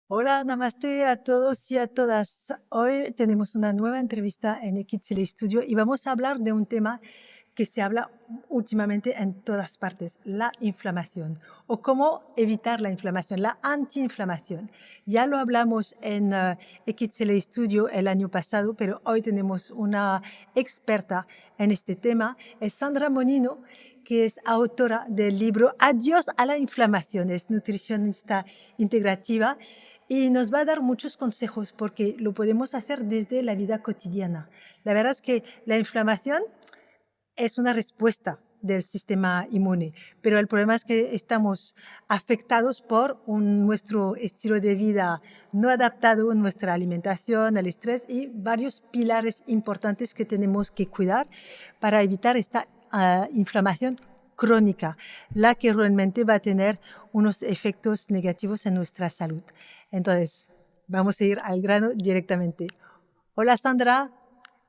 Hola, namaste a todos y a todas. Hoy tenemos una nueva entrevista en XL Studio y vamos a hablar de un tema que se habla últimamente en todas partes, la inflamación o cómo evitar la inflamación, la antiinflamación. Ya lo hablamos en XL Studio el año pasado, pero hoy tenemos una experta en este tema, es Sandra Monino, que es autora del libro Adiós a la inflamación, es nutricionista integrativa y nos va a dar muchos consejos porque lo podemos hacer desde la vida cotidiana. La verdad es que la inflamación es una respuesta del sistema inmune, pero el problema es que estamos afectados por nuestro estilo de vida no adaptado, nuestra alimentación, el estrés y varios pilares importantes que tenemos que cuidar para evitar esta inflamación crónica, la que realmente va a tener unos efectos negativos en nuestra salud. Entonces, vamos a ir al grano directamente. Hola Sandra,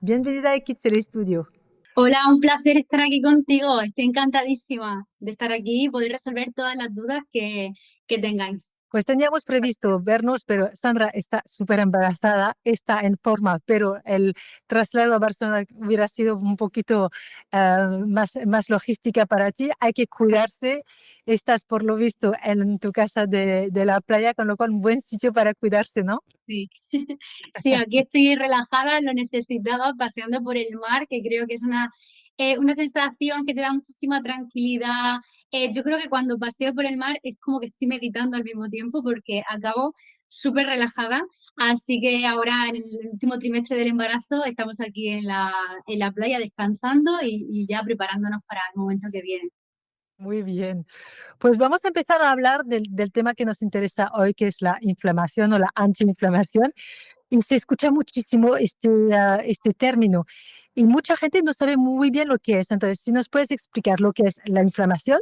bienvenida a XL Studio. Hola, un placer estar aquí contigo. Estoy encantadísima de estar aquí y poder resolver todas las dudas que tengáis. Pues teníamos previsto vernos, pero Sandra está súper embarazada, está en forma, pero el traslado a Barcelona hubiera sido un poquito más logística para ti. Hay que cuidarse. Estás, por lo visto, en tu casa de la playa, con lo cual un buen sitio para cuidarse, ¿no? Sí. Sí, aquí estoy relajada, lo necesitaba, paseando por el mar, que creo que es una sensación que te da muchísima tranquilidad. Yo creo que cuando paseo por el mar es como que estoy meditando al mismo tiempo porque acabo súper relajada. Así que ahora en el último trimestre del embarazo estamos aquí en la playa descansando y ya preparándonos para el momento que viene. Muy bien. Pues vamos a empezar a hablar del tema que nos interesa hoy, que es la inflamación o la antiinflamación. Y se escucha muchísimo este término y mucha gente no sabe muy bien lo que es. Entonces, si nos puedes explicar lo que es la inflamación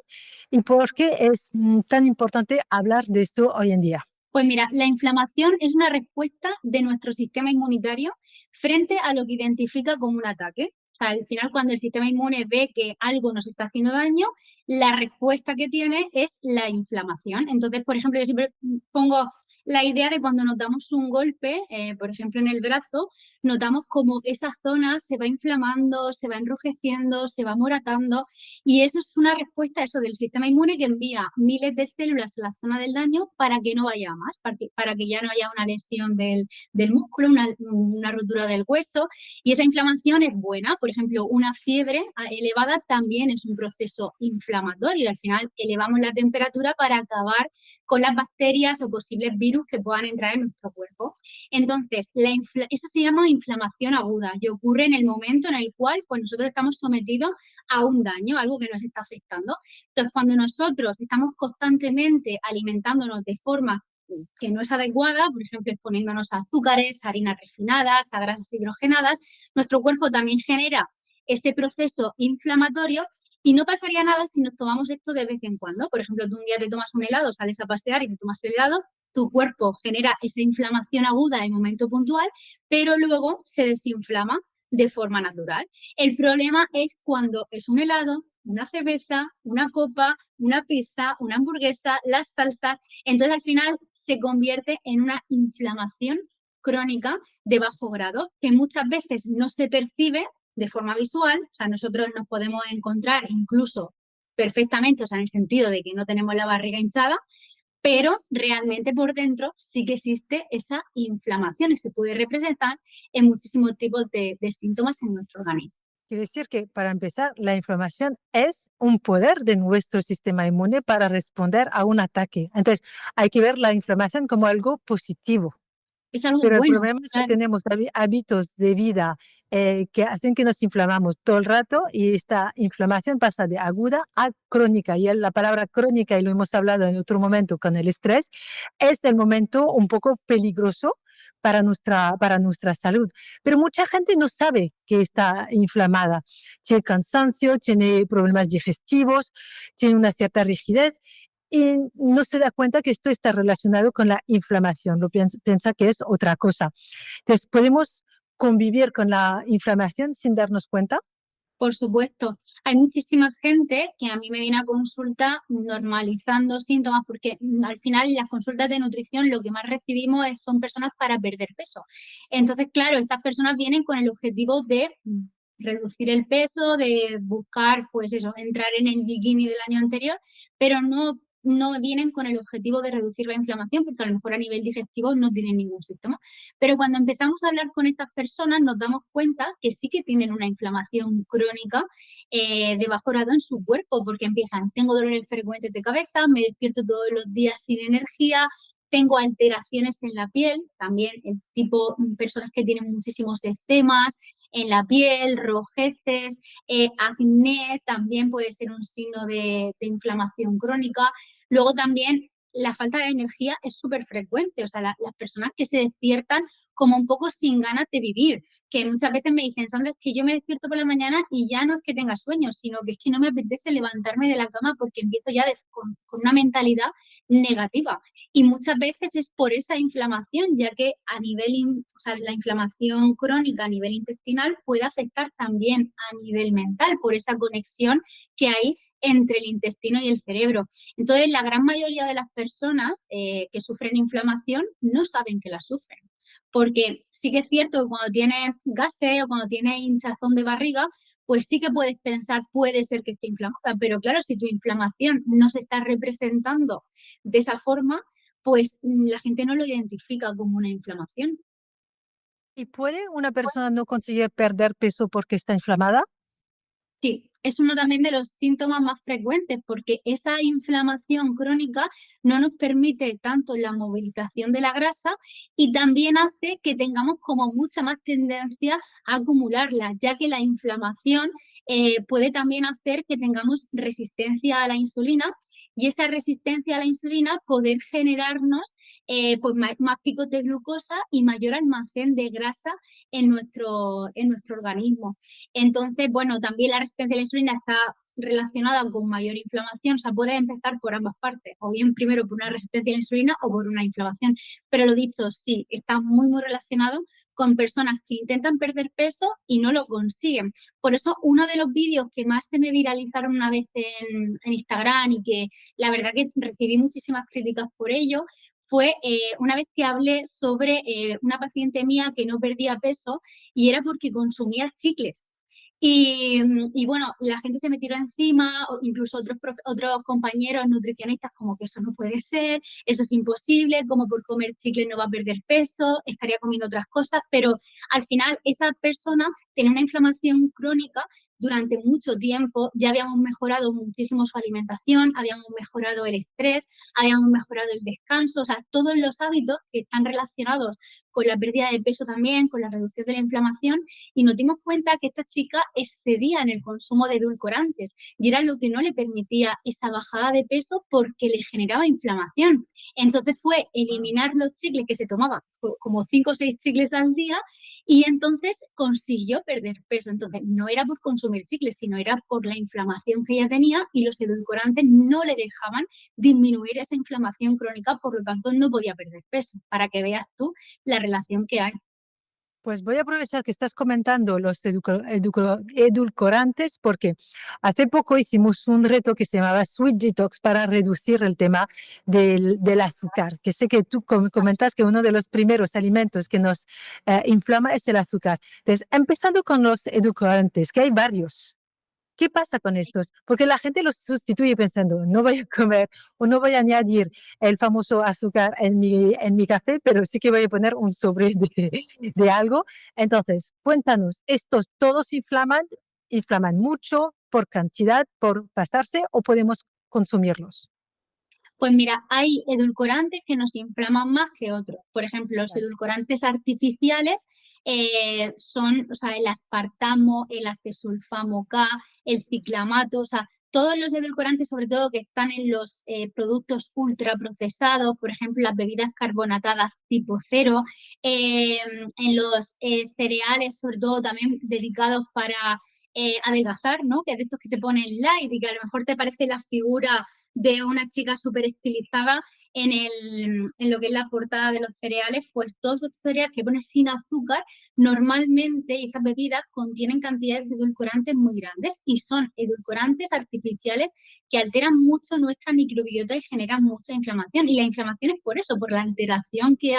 y por qué es tan importante hablar de esto hoy en día. Pues mira, la inflamación es una respuesta de nuestro sistema inmunitario frente a lo que identifica como un ataque. O sea, al final, cuando el sistema inmune ve que algo nos está haciendo daño, la respuesta que tiene es la inflamación. Entonces, por ejemplo, yo siempre pongo la idea de cuando nos damos un golpe, por ejemplo, en el brazo, notamos como esa zona se va inflamando, se va enrojeciendo, se va moratando, y eso es una respuesta a eso del sistema inmune que envía miles de células a la zona del daño para que no vaya más, para que ya no haya una lesión del músculo, una rotura del hueso. Y esa inflamación es buena. Por ejemplo, una fiebre elevada también es un proceso inflamatorio. Al final elevamos la temperatura para acabar con las bacterias o posibles virus que puedan entrar en nuestro cuerpo. Entonces, eso se llama inflamación aguda y ocurre en el momento en el cual pues, nosotros estamos sometidos a un daño, algo que nos está afectando. Entonces, cuando nosotros estamos constantemente alimentándonos de forma que no es adecuada, por ejemplo, exponiéndonos a azúcares, a harinas refinadas, a grasas hidrogenadas, nuestro cuerpo también genera ese proceso inflamatorio y no pasaría nada si nos tomamos esto de vez en cuando. Por ejemplo, tú un día te tomas un helado, sales a pasear y te tomas el helado, tu cuerpo genera esa inflamación aguda en momento puntual, pero luego se desinflama de forma natural. El problema es cuando es un helado, una cerveza, una copa, una pizza, una hamburguesa, las salsas. Entonces al final se convierte en una inflamación crónica de bajo grado que muchas veces no se percibe de forma visual. O sea, nosotros nos podemos encontrar incluso perfectamente, o sea, en el sentido de que no tenemos la barriga hinchada, pero realmente por dentro sí que existe esa inflamación y se puede representar en muchísimos tipos de síntomas en nuestro organismo. Quiere decir que, para empezar, la inflamación es un poder de nuestro sistema inmune para responder a un ataque. Entonces, hay que ver la inflamación como algo positivo. Es algo Pero el bueno, problema es que claro. tenemos hábitos de vida que hacen que nos inflamamos todo el rato y esta inflamación pasa de aguda a crónica. Y la palabra crónica, y lo hemos hablado en otro momento con el estrés, es el momento un poco peligroso para nuestra salud. Pero mucha gente no sabe que está inflamada. Tiene cansancio, tiene problemas digestivos, tiene una cierta rigidez y no se da cuenta que esto está relacionado con la inflamación, lo piensa que es otra cosa. Entonces, ¿podemos convivir con la inflamación sin darnos cuenta? Por supuesto, hay muchísima gente que a mí me viene a consulta normalizando síntomas porque al final en las consultas de nutrición lo que más recibimos son personas para perder peso. Entonces, claro, estas personas vienen con el objetivo de reducir el peso, de buscar, pues eso, entrar en el bikini del año anterior, pero no vienen con el objetivo de reducir la inflamación, porque a lo mejor a nivel digestivo no tienen ningún síntoma. Pero cuando empezamos a hablar con estas personas nos damos cuenta que sí que tienen una inflamación crónica de bajo grado en su cuerpo, porque empiezan, tengo dolores frecuentes de cabeza, me despierto todos los días sin energía, tengo alteraciones en la piel, también el tipo personas que tienen muchísimos eczemas en la piel, rojeces, acné también puede ser un signo de inflamación crónica. Luego también la falta de energía es súper frecuente, o sea, las personas que se despiertan como un poco sin ganas de vivir, que muchas veces me dicen, Sandra, es que yo me despierto por la mañana y ya no es que tenga sueño, sino que es que no me apetece levantarme de la cama porque empiezo ya con una mentalidad negativa. Y muchas veces es por esa inflamación, ya que a nivel, o sea, la inflamación crónica a nivel intestinal puede afectar también a nivel mental, por esa conexión que hay entre el intestino y el cerebro. Entonces, la gran mayoría de las personas que sufren inflamación no saben que la sufren. Porque sí que es cierto que cuando tienes gases o cuando tienes hinchazón de barriga, pues sí que puedes pensar, puede ser que esté inflamada, pero claro, si tu inflamación no se está representando de esa forma, pues la gente no lo identifica como una inflamación. ¿Y puede una persona no conseguir perder peso porque está inflamada? Sí, es uno también de los síntomas más frecuentes porque esa inflamación crónica no nos permite tanto la movilización de la grasa y también hace que tengamos como mucha más tendencia a acumularla, ya que la inflamación puede también hacer que tengamos resistencia a la insulina y esa resistencia a la insulina poder generarnos pues más picos de glucosa y mayor almacén de grasa en nuestro organismo. Entonces, bueno, también la resistencia a la insulina está relacionada con mayor inflamación, o sea, puede empezar por ambas partes, o bien primero por una resistencia a la insulina o por una inflamación, pero lo dicho, sí, está muy, muy relacionado con personas que intentan perder peso y no lo consiguen. Por eso, uno de los vídeos que más se me viralizaron una vez en Instagram y que la verdad que recibí muchísimas críticas por ello, fue una vez que hablé sobre una paciente mía que no perdía peso y era porque consumía chicles. Y bueno, la gente se me tiró encima, o incluso otros compañeros nutricionistas como que eso no puede ser, eso es imposible, como por comer chicle no va a perder peso, estaría comiendo otras cosas, pero al final esa persona tiene una inflamación crónica durante mucho tiempo, ya habíamos mejorado muchísimo su alimentación, habíamos mejorado el estrés, habíamos mejorado el descanso, o sea, todos los hábitos que están relacionados con la pérdida de peso también, con la reducción de la inflamación, y nos dimos cuenta que esta chica excedía en el consumo de edulcorantes y era lo que no le permitía esa bajada de peso porque le generaba inflamación. Entonces fue eliminar los chicles que se tomaba, como 5 o 6 chicles al día, y entonces consiguió perder peso. Entonces no era por consumir chicles, sino era por la inflamación que ella tenía y los edulcorantes no le dejaban disminuir esa inflamación crónica, por lo tanto no podía perder peso, para que veas tú la relación que hay. Pues voy a aprovechar que estás comentando los edulcorantes porque hace poco hicimos un reto que se llamaba Sweet Detox para reducir el tema del azúcar, que sé que tú comentas que uno de los primeros alimentos que nos inflama es el azúcar. Entonces, empezando con los edulcorantes, que hay varios. ¿Qué pasa con estos? Porque la gente los sustituye pensando, no voy a comer o no voy a añadir el famoso azúcar en mi café, pero sí que voy a poner un sobre de algo. Entonces, cuéntanos, ¿estos todos inflaman mucho por cantidad, por pasarse o podemos consumirlos? Pues mira, hay edulcorantes que nos inflaman más que otros. Por ejemplo, los Vale. edulcorantes artificiales son, o sea, el aspartamo, el acesulfamo K, el ciclamato, o sea, todos los edulcorantes, sobre todo que están en los productos ultraprocesados, por ejemplo, las bebidas carbonatadas tipo cero, en los cereales, sobre todo también dedicados para adelgazar, ¿no? Que es de estos que te ponen light y que a lo mejor te parece la figura de una chica súper estilizada en lo que es la portada de los cereales, pues todos esos cereales que ponen sin azúcar, normalmente estas bebidas contienen cantidades de edulcorantes muy grandes y son edulcorantes artificiales que alteran mucho nuestra microbiota y generan mucha inflamación. Y la inflamación es por eso, por la alteración que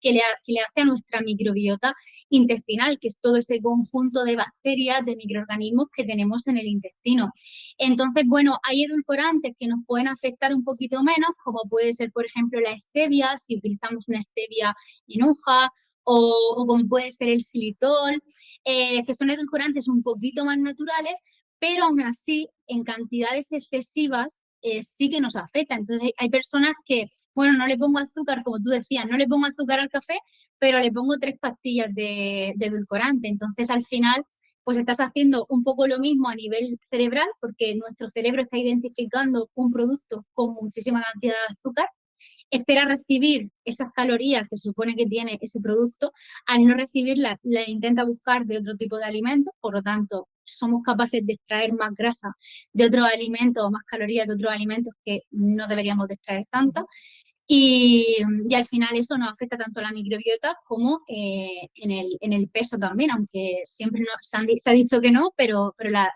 le hace a nuestra microbiota intestinal, que es todo ese conjunto de bacterias, de microorganismos que tenemos en el intestino. Entonces, bueno, hay edulcorantes que nos pueden afectar un poquito menos, como puede ser, por ejemplo, la stevia, si utilizamos una stevia en hoja, o como puede ser el xilitol, que son edulcorantes un poquito más naturales, pero aún así, en cantidades excesivas, sí que nos afecta. Entonces, hay personas que, bueno, no le pongo azúcar, como tú decías, no le pongo azúcar al café, pero le pongo 3 pastillas de edulcorante. Entonces, al final, pues estás haciendo un poco lo mismo a nivel cerebral, porque nuestro cerebro está identificando un producto con muchísima cantidad de azúcar, espera recibir esas calorías que se supone que tiene ese producto, al no recibirlas, la intenta buscar de otro tipo de alimentos, por lo tanto, somos capaces de extraer más grasa de otros alimentos o más calorías de otros alimentos que no deberíamos de extraer tanto. Y al final eso nos afecta tanto a la microbiota como en el peso también, aunque siempre se ha dicho que no, pero la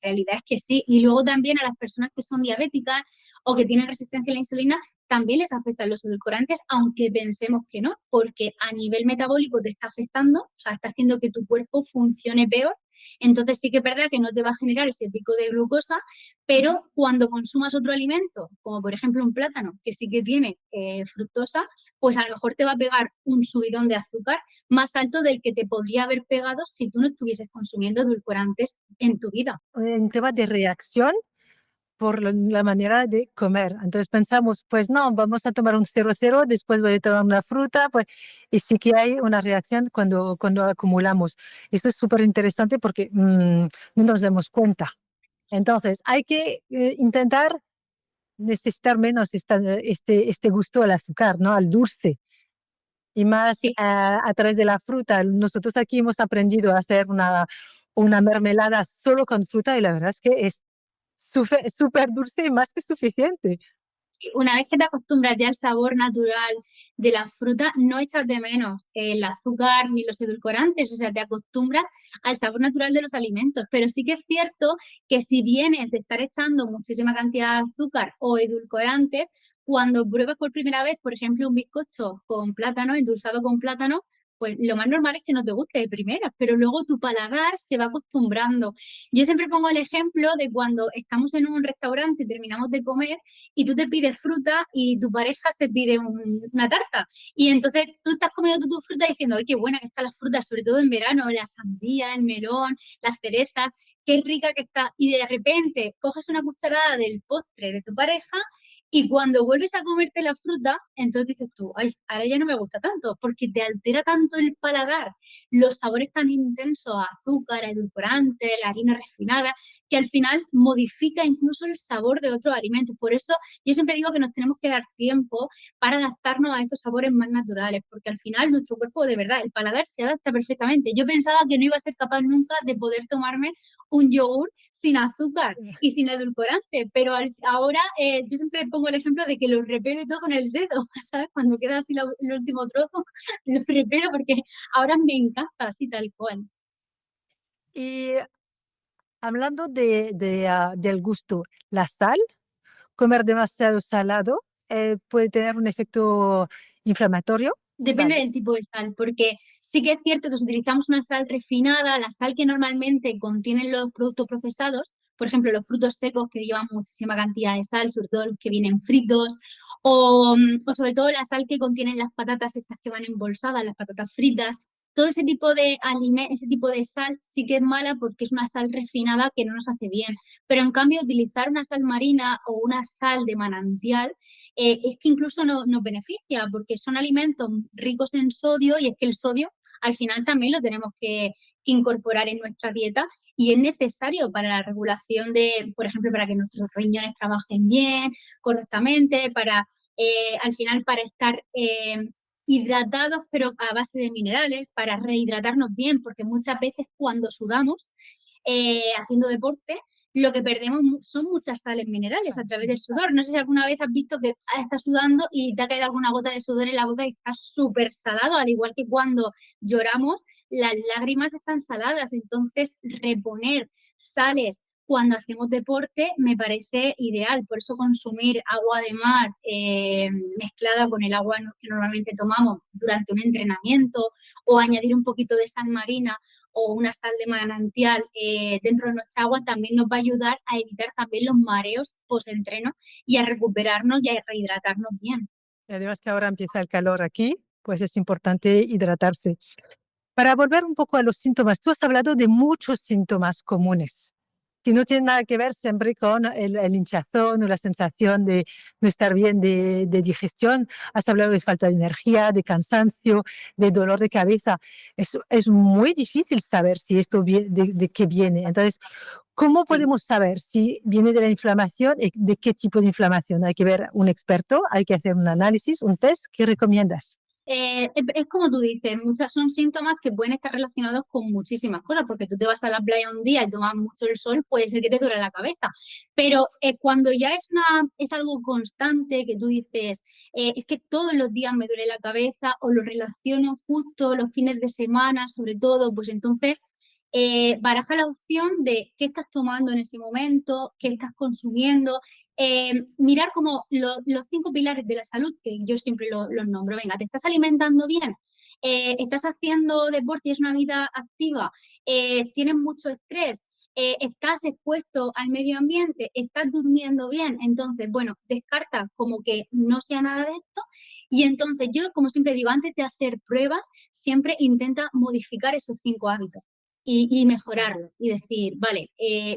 realidad es que sí. Y luego también a las personas que son diabéticas o que tienen resistencia a la insulina, también les afectan los edulcorantes, aunque pensemos que no, porque a nivel metabólico te está afectando, o sea, está haciendo que tu cuerpo funcione peor. Entonces sí que es verdad que no te va a generar ese pico de glucosa, pero cuando consumas otro alimento, como por ejemplo un plátano, que sí que tiene fructosa, pues a lo mejor te va a pegar un subidón de azúcar más alto del que te podría haber pegado si tú no estuvieses consumiendo edulcorantes en tu vida. En tema de reacción por la manera de comer. Entonces pensamos, pues no, vamos a tomar un 0,0, después voy a tomar una fruta, pues, y sí que hay una reacción cuando acumulamos. Esto es súper interesante porque no nos damos cuenta. Entonces, hay que intentar necesitar menos este gusto al azúcar, ¿no? Al dulce. Y más Sí. a través de la fruta. Nosotros aquí hemos aprendido a hacer una mermelada solo con fruta y la verdad es que es súper dulce y más que suficiente. Una vez que te acostumbras ya al sabor natural de la fruta, no echas de menos el azúcar ni los edulcorantes, o sea, te acostumbras al sabor natural de los alimentos. Pero sí que es cierto que si vienes de estar echando muchísima cantidad de azúcar o edulcorantes, cuando pruebas por primera vez, por ejemplo, un bizcocho con plátano, endulzado con plátano, pues lo más normal es que no te guste de primeras, pero luego tu paladar se va acostumbrando. Yo siempre pongo el ejemplo de cuando estamos en un restaurante y terminamos de comer y tú te pides fruta y tu pareja se pide una tarta. Y entonces tú estás comiendo tu fruta diciendo, ¡ay, qué buena que está la fruta! Sobre todo en verano, la sandía, el melón, las cerezas, qué rica que está. Y de repente coges una cucharada del postre de tu pareja y cuando vuelves a comerte la fruta, entonces dices tú, ay, ahora ya no me gusta tanto, porque te altera tanto el paladar, los sabores tan intensos, a azúcar, a edulcorante, la harina refinada, que al final modifica incluso el sabor de otros alimentos. Por eso yo siempre digo que nos tenemos que dar tiempo para adaptarnos a estos sabores más naturales, porque al final nuestro cuerpo, de verdad, el paladar se adapta perfectamente. Yo pensaba que no iba a ser capaz nunca de poder tomarme un yogur sin azúcar y sin edulcorante, pero ahora yo siempre pongo el ejemplo de que lo repelo y todo con el dedo, ¿sabes? Cuando queda así el último trozo, lo repelo porque ahora me encanta así tal cual. Y hablando del gusto, la sal, comer demasiado salado puede tener un efecto inflamatorio. Depende Vale. del tipo de sal, porque sí que es cierto que si utilizamos una sal refinada, la sal que normalmente contienen los productos procesados, por ejemplo, los frutos secos que llevan muchísima cantidad de sal, sobre todo los que vienen fritos, o sobre todo la sal que contienen las patatas estas que van embolsadas, las patatas fritas, todo ese tipo de ese tipo de sal sí que es mala porque es una sal refinada que no nos hace bien. Pero en cambio, utilizar una sal marina o una sal de manantial es que incluso nos beneficia porque son alimentos ricos en sodio y es que el sodio al final también lo tenemos que incorporar en nuestra dieta y es necesario para la regulación de, por ejemplo, para que nuestros riñones trabajen bien, correctamente, para al final para estar hidratados pero a base de minerales, para rehidratarnos bien, porque muchas veces cuando sudamos haciendo deporte, lo que perdemos son muchas sales minerales a través del sudor. No sé si alguna vez has visto que estás sudando y te ha caído alguna gota de sudor en la boca y está súper salado, al igual que cuando lloramos, las lágrimas están saladas. Entonces, reponer sales cuando hacemos deporte me parece ideal. Por eso consumir agua de mar mezclada con el agua que normalmente tomamos durante un entrenamiento, o añadir un poquito de sal marina o una sal de manantial dentro de nuestra agua, también nos va a ayudar a evitar también los mareos post-entreno y a recuperarnos y a rehidratarnos bien. Y además que ahora empieza el calor aquí, pues es importante hidratarse. Para volver un poco a los síntomas, tú has hablado de muchos síntomas comunes que no tienen nada que ver siempre con el hinchazón o la sensación de no estar bien de digestión. Has hablado de falta de energía, de cansancio, de dolor de cabeza. Es muy difícil saber si esto de qué viene. Entonces, ¿cómo podemos saber si viene de la inflamación y de qué tipo de inflamación? Hay que ver un experto, hay que hacer un análisis, un test. ¿Qué recomiendas? Es como tú dices, muchas son síntomas que pueden estar relacionados con muchísimas cosas, porque tú te vas a la playa un día y tomas mucho el sol, puede ser que te duele la cabeza, pero cuando ya es algo constante, que tú dices, es que todos los días me duele la cabeza o lo relaciono justo los fines de semana, sobre todo, pues entonces baraja la opción de qué estás tomando en ese momento, qué estás consumiendo, mirar como los 5 pilares de la salud, que yo siempre los nombro. Venga, ¿te estás alimentando bien? ¿Estás haciendo deporte y es una vida activa? ¿Tienes mucho estrés? ¿Estás expuesto al medio ambiente? ¿Estás durmiendo bien? Entonces, bueno, descarta como que no sea nada de esto, y entonces yo, como siempre digo, antes de hacer pruebas, siempre intenta modificar esos 5 hábitos y mejorarlo y decir, vale,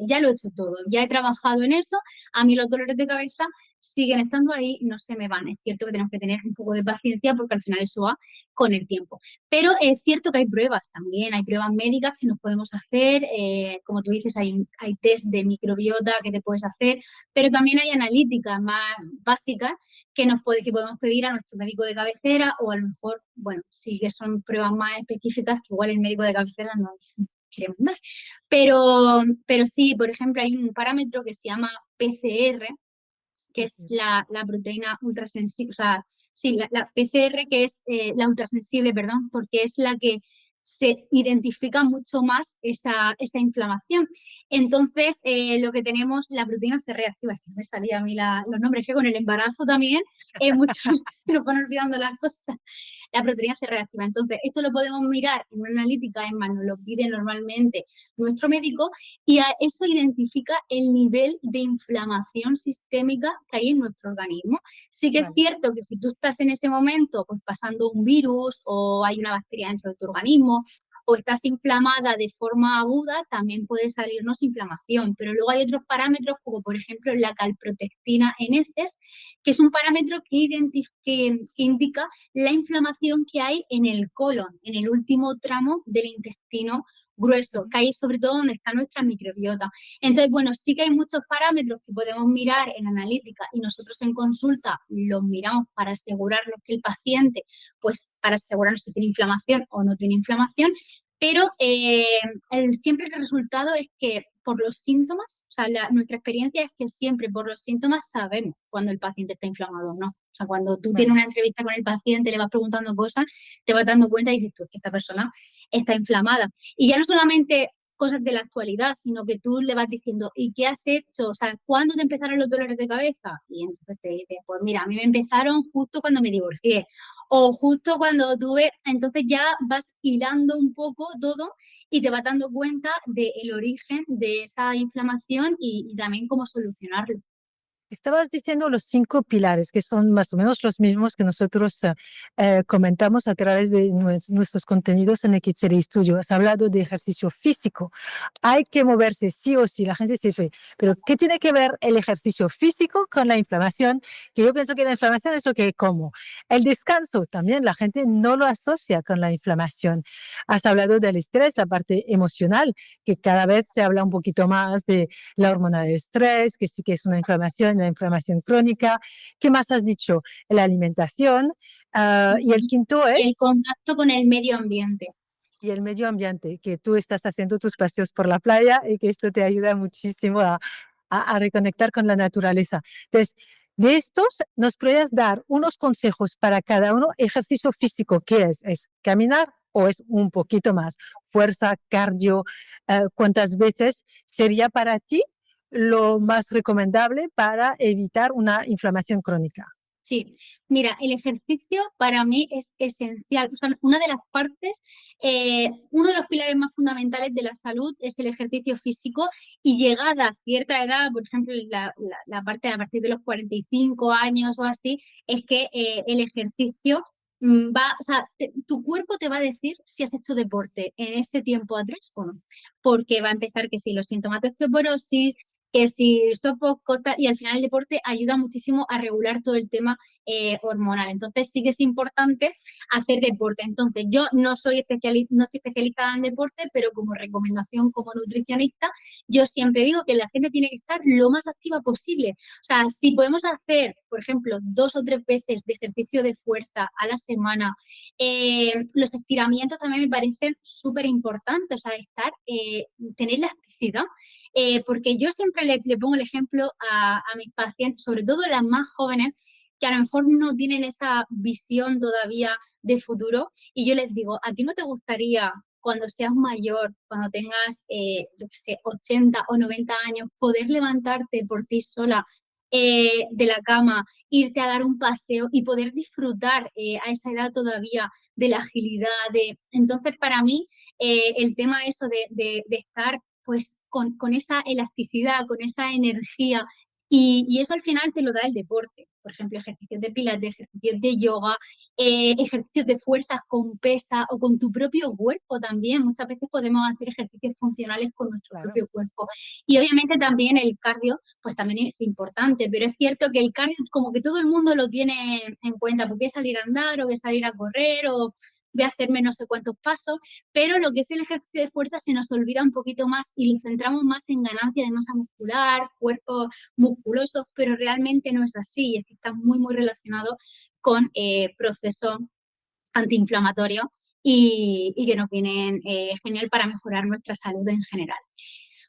ya lo he hecho todo, ya he trabajado en eso, a mí los dolores de cabeza siguen estando ahí, no se me van. Es cierto que tenemos que tener un poco de paciencia porque al final eso va con el tiempo. Pero es cierto que hay pruebas también, hay pruebas médicas que nos podemos hacer, como tú dices, hay test de microbiota que te puedes hacer, pero también hay analíticas más básicas que podemos pedir a nuestro médico de cabecera, o a lo mejor, bueno, sí que son pruebas más específicas que igual el médico de cabecera no queremos dar. Pero sí, por ejemplo, hay un parámetro que se llama PCR, que es la proteína ultrasensible, o sea, sí, la PCR, que es la ultrasensible, perdón, porque es la que se identifica mucho más esa inflamación. Entonces, lo que tenemos, la proteína C reactiva, es que no me salía a mí los nombres, que con el embarazo también muchas veces se nos van olvidando las cosas. La proteína C reactiva. Entonces, esto lo podemos mirar en una analítica, es más, nos lo pide normalmente nuestro médico, y a eso identifica el nivel de inflamación sistémica que hay en nuestro organismo. Sí que es cierto que si tú estás en ese momento pues pasando un virus o hay una bacteria dentro de tu organismo o estás inflamada de forma aguda, también puede salirnos inflamación. Pero luego hay otros parámetros, como por ejemplo la calprotectina en heces, que es un parámetro que indica la inflamación que hay en el colon, en el último tramo del intestino grueso, que ahí sobre todo donde está nuestra microbiota. Entonces, bueno, sí que hay muchos parámetros que podemos mirar en analítica, y nosotros en consulta los miramos para asegurarnos que el paciente, pues para asegurarnos si tiene inflamación o no tiene inflamación, pero siempre el resultado es que por los síntomas, o sea, nuestra experiencia es que siempre por los síntomas sabemos cuando el paciente está inflamado o no. O sea, cuando tú tienes una entrevista con el paciente, le vas preguntando cosas, te vas dando cuenta y dices, tú, que esta persona está inflamada. Y ya no solamente cosas de la actualidad, sino que tú le vas diciendo, ¿y qué has hecho? O sea, ¿cuándo te empezaron los dolores de cabeza? Y entonces te dice, pues mira, a mí me empezaron justo cuando me divorcié, o justo cuando tuve. Entonces ya vas hilando un poco todo y te vas dando cuenta del origen de esa inflamación y también cómo solucionarlo. Estabas diciendo los 5 pilares, que son más o menos los mismos que nosotros comentamos a través de nuestros contenidos en XR Studio. Has hablado de ejercicio físico. Hay que moverse sí o sí. La gente se dice, pero ¿qué tiene que ver el ejercicio físico con la inflamación? Que yo pienso que la inflamación es lo que como. El descanso también la gente no lo asocia con la inflamación. Has hablado del estrés, la parte emocional, que cada vez se habla un poquito más de la hormona del estrés, que sí que es una inflamación crónica. ¿Qué más has dicho? La alimentación. Y el quinto Y el es... contacto con el medio ambiente. Y el medio ambiente, que tú estás haciendo tus paseos por la playa y que esto te ayuda muchísimo a reconectar con la naturaleza. Entonces, de estos, ¿nos puedes dar unos consejos para cada uno? Ejercicio físico, ¿qué es? ¿Es caminar o es un poquito más? Fuerza, cardio, ¿cuántas veces sería para ti lo más recomendable para evitar una inflamación crónica? Sí, mira, el ejercicio para mí es esencial. O sea, una de las partes, uno de los pilares más fundamentales de la salud es el ejercicio físico y llegada a cierta edad, por ejemplo, la parte a partir de los 45 años o así, es que el ejercicio o sea, tu cuerpo te va a decir si has hecho deporte en ese tiempo atrás o no, porque va a empezar que si los síntomas de osteoporosis, que si sofoco, y al final el deporte ayuda muchísimo a regular todo el tema hormonal. Entonces sí que es importante hacer deporte. Entonces yo no soy especialista, no estoy especializada en deporte, pero como recomendación como nutricionista, yo siempre digo que la gente tiene que estar lo más activa posible. O sea, si podemos hacer, por ejemplo, 2 o 3 veces de ejercicio de fuerza a la semana, los estiramientos también me parecen súper importantes, o sea, tener elasticidad. Porque yo siempre le pongo el ejemplo a mis pacientes, sobre todo las más jóvenes, que a lo mejor no tienen esa visión todavía de futuro, y yo les digo, ¿a ti no te gustaría cuando seas mayor, cuando tengas, yo qué sé, 80 o 90 años, poder levantarte por ti sola de la cama, irte a dar un paseo y poder disfrutar a esa edad todavía de la agilidad? Entonces, para mí, el tema eso de estar pues con esa elasticidad, con esa energía, y eso al final te lo da el deporte. Por ejemplo, ejercicios de pilates, ejercicios de yoga, ejercicios de fuerzas con pesa o con tu propio cuerpo también. Muchas veces podemos hacer ejercicios funcionales con nuestro Claro. propio cuerpo. Y obviamente también el cardio, pues también es importante, pero es cierto que el cardio como que todo el mundo lo tiene en cuenta, porque es salir a andar o que salir a correr o voy a hacerme no sé cuántos pasos, pero lo que es el ejercicio de fuerza se nos olvida un poquito más y lo centramos más en ganancia de masa muscular, cuerpos musculosos, pero realmente no es así, es que está muy, muy relacionado con procesos antiinflamatorios y que nos vienen genial para mejorar nuestra salud en general.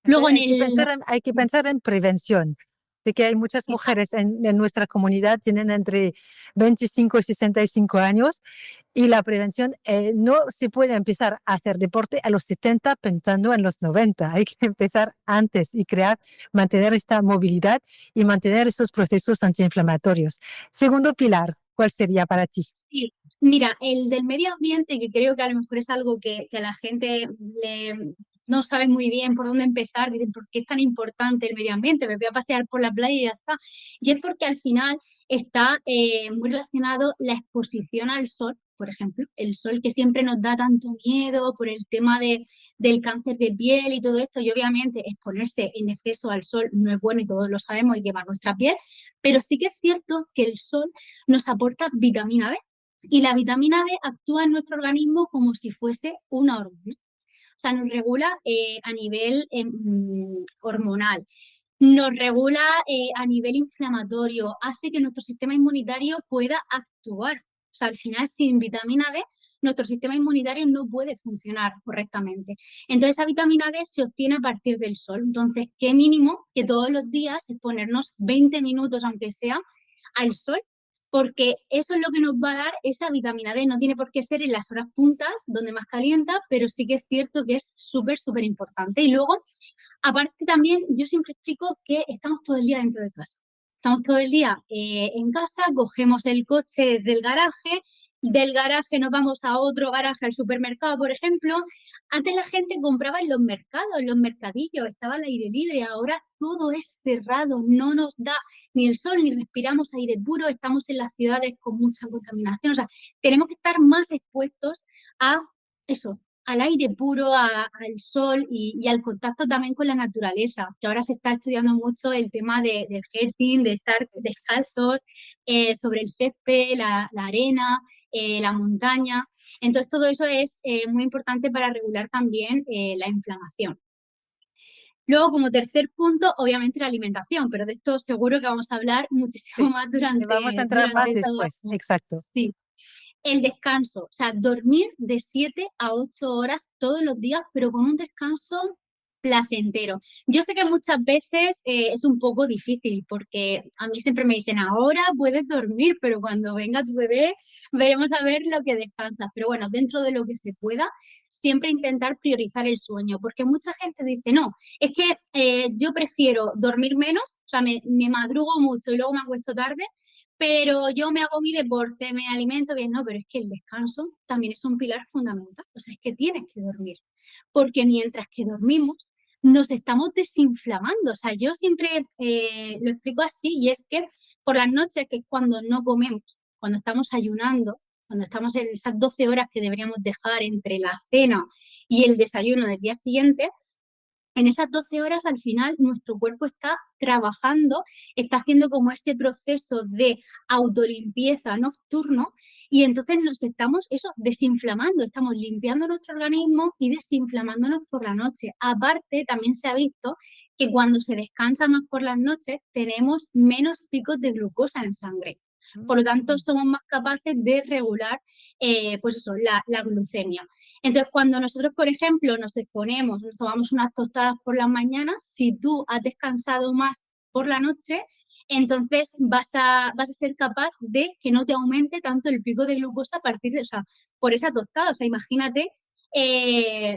Luego Entonces, hay que pensar en prevención, de que hay muchas mujeres en nuestra comunidad tienen entre 25 y 65 años y la prevención no se puede empezar a hacer deporte a los 70 pensando en los 90. Hay que empezar antes y mantener esta movilidad y mantener estos procesos antiinflamatorios. Segundo pilar, ¿cuál sería para ti? Sí, mira, el del medio ambiente, que creo que a lo mejor es algo que a la gente no sabe muy bien por dónde empezar, dicen, ¿por qué es tan importante el medio ambiente? Me voy a pasear por la playa y ya está. Y es porque al final está muy relacionado la exposición al sol, por ejemplo, el sol que siempre nos da tanto miedo por el tema del cáncer de piel y todo esto, y obviamente exponerse en exceso al sol no es bueno y todos lo sabemos y quema nuestra piel, pero sí que es cierto que el sol nos aporta vitamina D. Y la vitamina D actúa en nuestro organismo como si fuese una hormona. O sea, nos regula a nivel hormonal, nos regula a nivel inflamatorio, hace que nuestro sistema inmunitario pueda actuar. O sea, al final, sin vitamina D, nuestro sistema inmunitario no puede funcionar correctamente. Entonces, esa vitamina D se obtiene a partir del sol. Entonces, qué mínimo que todos los días es ponernos 20 minutos, aunque sea, al sol, porque eso es lo que nos va a dar esa vitamina D. No tiene por qué ser en las horas puntas, donde más calienta, pero sí que es cierto que es súper, súper importante. Y luego, aparte también, yo siempre explico que estamos todo el día dentro de casa. Estamos todo el día en casa, cogemos el coche del garaje, del garaje nos vamos a otro garaje, al supermercado, por ejemplo. Antes la gente compraba en los mercados, en los mercadillos, estaba al aire libre, ahora todo es cerrado, no nos da ni el sol, ni respiramos aire puro, estamos en las ciudades con mucha contaminación, o sea, tenemos que estar más expuestos a eso, al aire puro, al sol y al contacto también con la naturaleza, que ahora se está estudiando mucho el tema del ejercicio, de estar descalzos sobre el césped, la arena, la montaña. Entonces todo eso es muy importante para regular también la inflamación. Luego, como tercer punto, obviamente la alimentación, pero de esto seguro que vamos a hablar muchísimo Sí, más vamos a entrar más durante todo. después, exacto. Sí. el descanso, o sea, dormir de 7 a 8 horas todos los días, pero con un descanso placentero. Yo sé que muchas veces es un poco difícil porque a mí siempre me dicen, ahora puedes dormir, pero cuando venga tu bebé veremos a ver lo que descansas. Pero bueno, dentro de lo que se pueda, siempre intentar priorizar el sueño, porque mucha gente dice, no, es que yo prefiero dormir menos, o sea, me madrugo mucho y luego me acuesto tarde, pero yo me hago mi deporte, me alimento bien, no, pero es que el descanso también es un pilar fundamental, o sea, es que tienes que dormir, porque mientras que dormimos, nos estamos desinflamando, o sea, yo siempre lo explico así, y es que por las noches, que es cuando no comemos, cuando estamos ayunando, cuando estamos en esas 12 horas que deberíamos dejar entre la cena y el desayuno del día siguiente, en esas 12 horas al final nuestro cuerpo está trabajando, está haciendo como este proceso de autolimpieza nocturno y entonces nos estamos eso desinflamando, estamos limpiando nuestro organismo y desinflamándonos por la noche. Aparte, también se ha visto que cuando se descansa más por las noches tenemos menos picos de glucosa en sangre. Por lo tanto, somos más capaces de regular pues eso, la glucemia. Entonces, cuando nosotros, por ejemplo, nos exponemos, nos tomamos unas tostadas por las mañanas, si tú has descansado más por la noche, entonces vas a ser capaz de que no te aumente tanto el pico de glucosa a partir de, o sea, por esa tostada. O sea, imagínate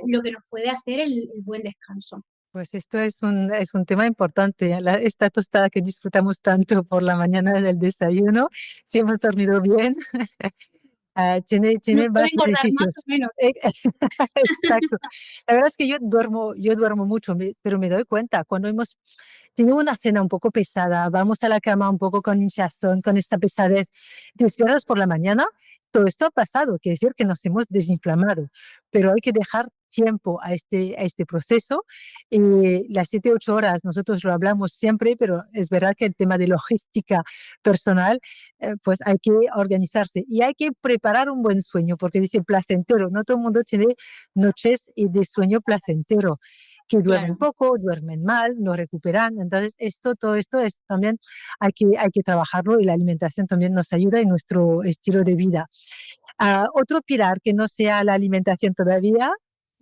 lo que nos puede hacer el buen descanso. Pues esto es un tema importante, esta tostada que disfrutamos tanto por la mañana del desayuno, si hemos dormido bien, Nos tiene puede más engordar más o beneficios. menos. Exacto. La verdad es que yo duermo mucho, pero me doy cuenta, cuando hemos tenido una cena un poco pesada, vamos a la cama un poco con hinchazón, con esta pesadez, despiertas por la mañana, todo esto ha pasado, quiere decir que nos hemos desinflamado, pero hay que dejar tiempo a este proceso. Las 7, 8 horas, nosotros lo hablamos siempre, pero es verdad que el tema de logística personal, pues hay que organizarse y hay que preparar un buen sueño, porque dice placentero, no todo el mundo tiene noches de sueño placentero, que duermen Claro. poco, duermen mal, no recuperan. Entonces, todo esto es también, hay que trabajarlo y la alimentación también nos ayuda en nuestro estilo de vida. Otro pilar que no sea la alimentación todavía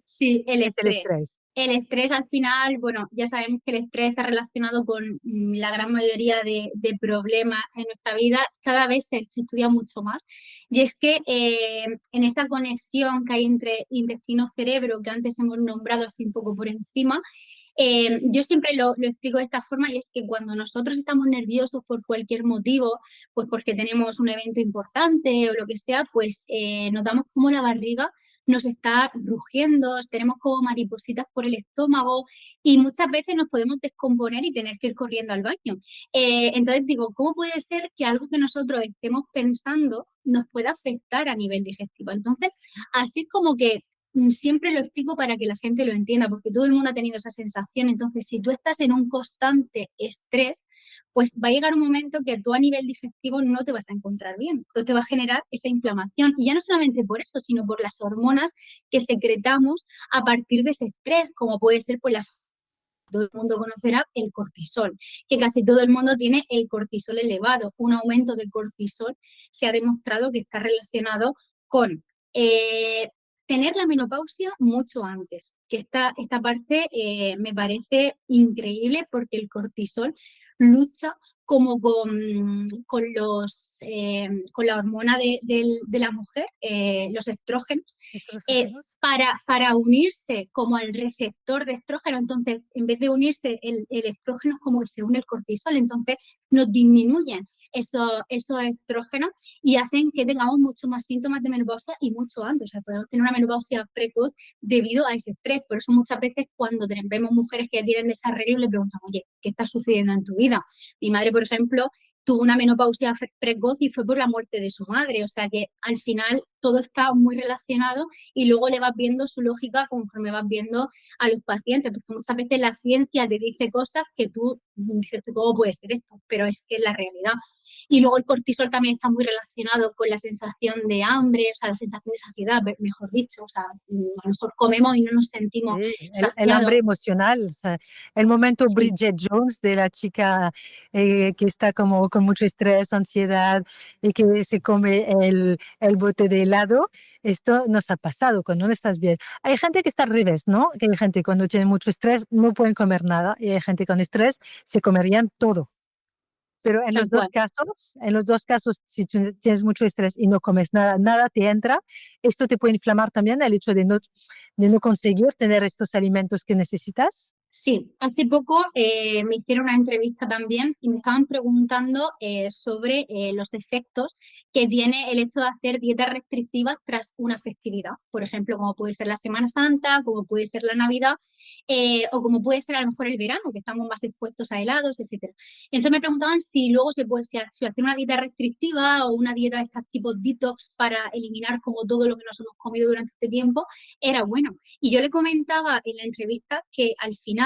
Sí, el es el estrés. estrés. El estrés al final, bueno, ya sabemos que el estrés está relacionado con la gran mayoría de problemas en nuestra vida. Cada vez se estudia mucho más. Y es que en esa conexión que hay entre intestino-cerebro, que antes hemos nombrado así un poco por encima, yo siempre lo explico de esta forma y es que cuando nosotros estamos nerviosos por cualquier motivo, pues porque tenemos un evento importante o lo que sea, pues notamos como la barriga nos está rugiendo, tenemos como maripositas por el estómago y muchas veces nos podemos descomponer y tener que ir corriendo al baño. Entonces digo, ¿cómo puede ser que algo que nosotros estemos pensando nos pueda afectar a nivel digestivo? Entonces, así es como que siempre lo explico para que la gente lo entienda, porque todo el mundo ha tenido esa sensación. Entonces, si tú estás en un constante estrés, pues va a llegar un momento que tú a nivel digestivo no te vas a encontrar bien. Entonces te va a generar esa inflamación. Y ya no solamente por eso, sino por las hormonas que secretamos a partir de ese estrés, como puede ser por la... Todo el mundo conocerá el cortisol, que casi todo el mundo tiene el cortisol elevado. Un aumento del cortisol se ha demostrado que está relacionado con tener la menopausia mucho antes, que esta parte me parece increíble porque el cortisol lucha como con la hormona de la mujer, los estrógenos, ¿Estrógenos? para unirse como al receptor de estrógeno. Entonces, en vez de unirse el estrógeno, como que se une el cortisol, entonces nos disminuyen esos estrógenos y hacen que tengamos mucho más síntomas de menopausia y mucho antes. O sea, podemos tener una menopausia precoz debido a ese estrés. Por eso muchas veces cuando vemos mujeres que tienen desarreglo le preguntamos, oye, ¿qué está sucediendo en tu vida? Mi madre, por ejemplo, tuvo una menopausia precoz y fue por la muerte de su madre. O sea que al final todo está muy relacionado y luego le vas viendo su lógica conforme vas viendo a los pacientes, porque muchas veces la ciencia te dice cosas que tú dices, ¿cómo puede ser esto? Pero es que es la realidad. Y luego el cortisol también está muy relacionado con la sensación de hambre, o sea, la sensación de saciedad, mejor dicho. O sea, a lo mejor comemos y no nos sentimos Sí, el saciados. hambre emocional, o sea, el momento Sí, Bridget Jones de la chica que está como con mucho estrés, ansiedad y que se come el bote de helado. Esto nos ha pasado cuando no estás bien. Hay gente que está al revés, ¿no? Que hay gente cuando tiene mucho estrés no pueden comer nada y hay gente con estrés se comerían todo. Pero tal cual. en los dos casos, si tú tienes mucho estrés y no comes nada, nada te entra, esto te puede inflamar también el hecho de no conseguir tener estos alimentos que necesitas. Sí, hace poco me hicieron una entrevista también y me estaban preguntando sobre los efectos que tiene el hecho de hacer dietas restrictivas tras una festividad. Por ejemplo, como puede ser la Semana Santa, como puede ser la Navidad, o como puede ser a lo mejor el verano, que estamos más expuestos a helados, etcétera. Entonces me preguntaban si luego se puede si hacer una dieta restrictiva o una dieta de estos tipos detox para eliminar como todo lo que nos hemos comido durante este tiempo era bueno. Y yo le comentaba en la entrevista que al final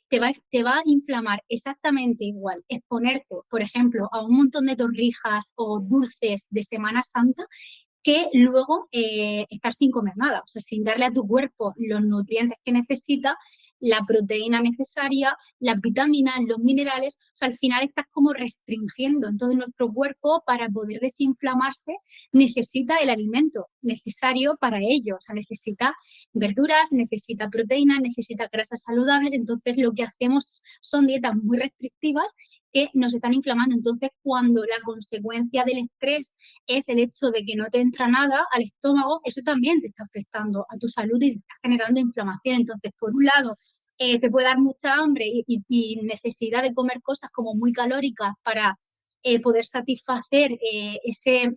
te va a inflamar exactamente igual exponerte, por ejemplo, a un montón de torrijas o dulces de Semana Santa que luego estar sin comer nada, o sea, sin darle a tu cuerpo los nutrientes que necesita, la proteína necesaria, las vitaminas, los minerales, o sea, al final estás como restringiendo. Entonces nuestro cuerpo para poder desinflamarse necesita el alimento necesario para ello, o sea, necesita verduras, necesita proteínas, necesita grasas saludables, entonces lo que hacemos son dietas muy restrictivas que nos están inflamando. Entonces, cuando la consecuencia del estrés es el hecho de que no te entra nada al estómago, eso también te está afectando a tu salud y te está generando inflamación. Entonces, por un lado, te puede dar mucha hambre y necesidad de comer cosas como muy calóricas para poder satisfacer ese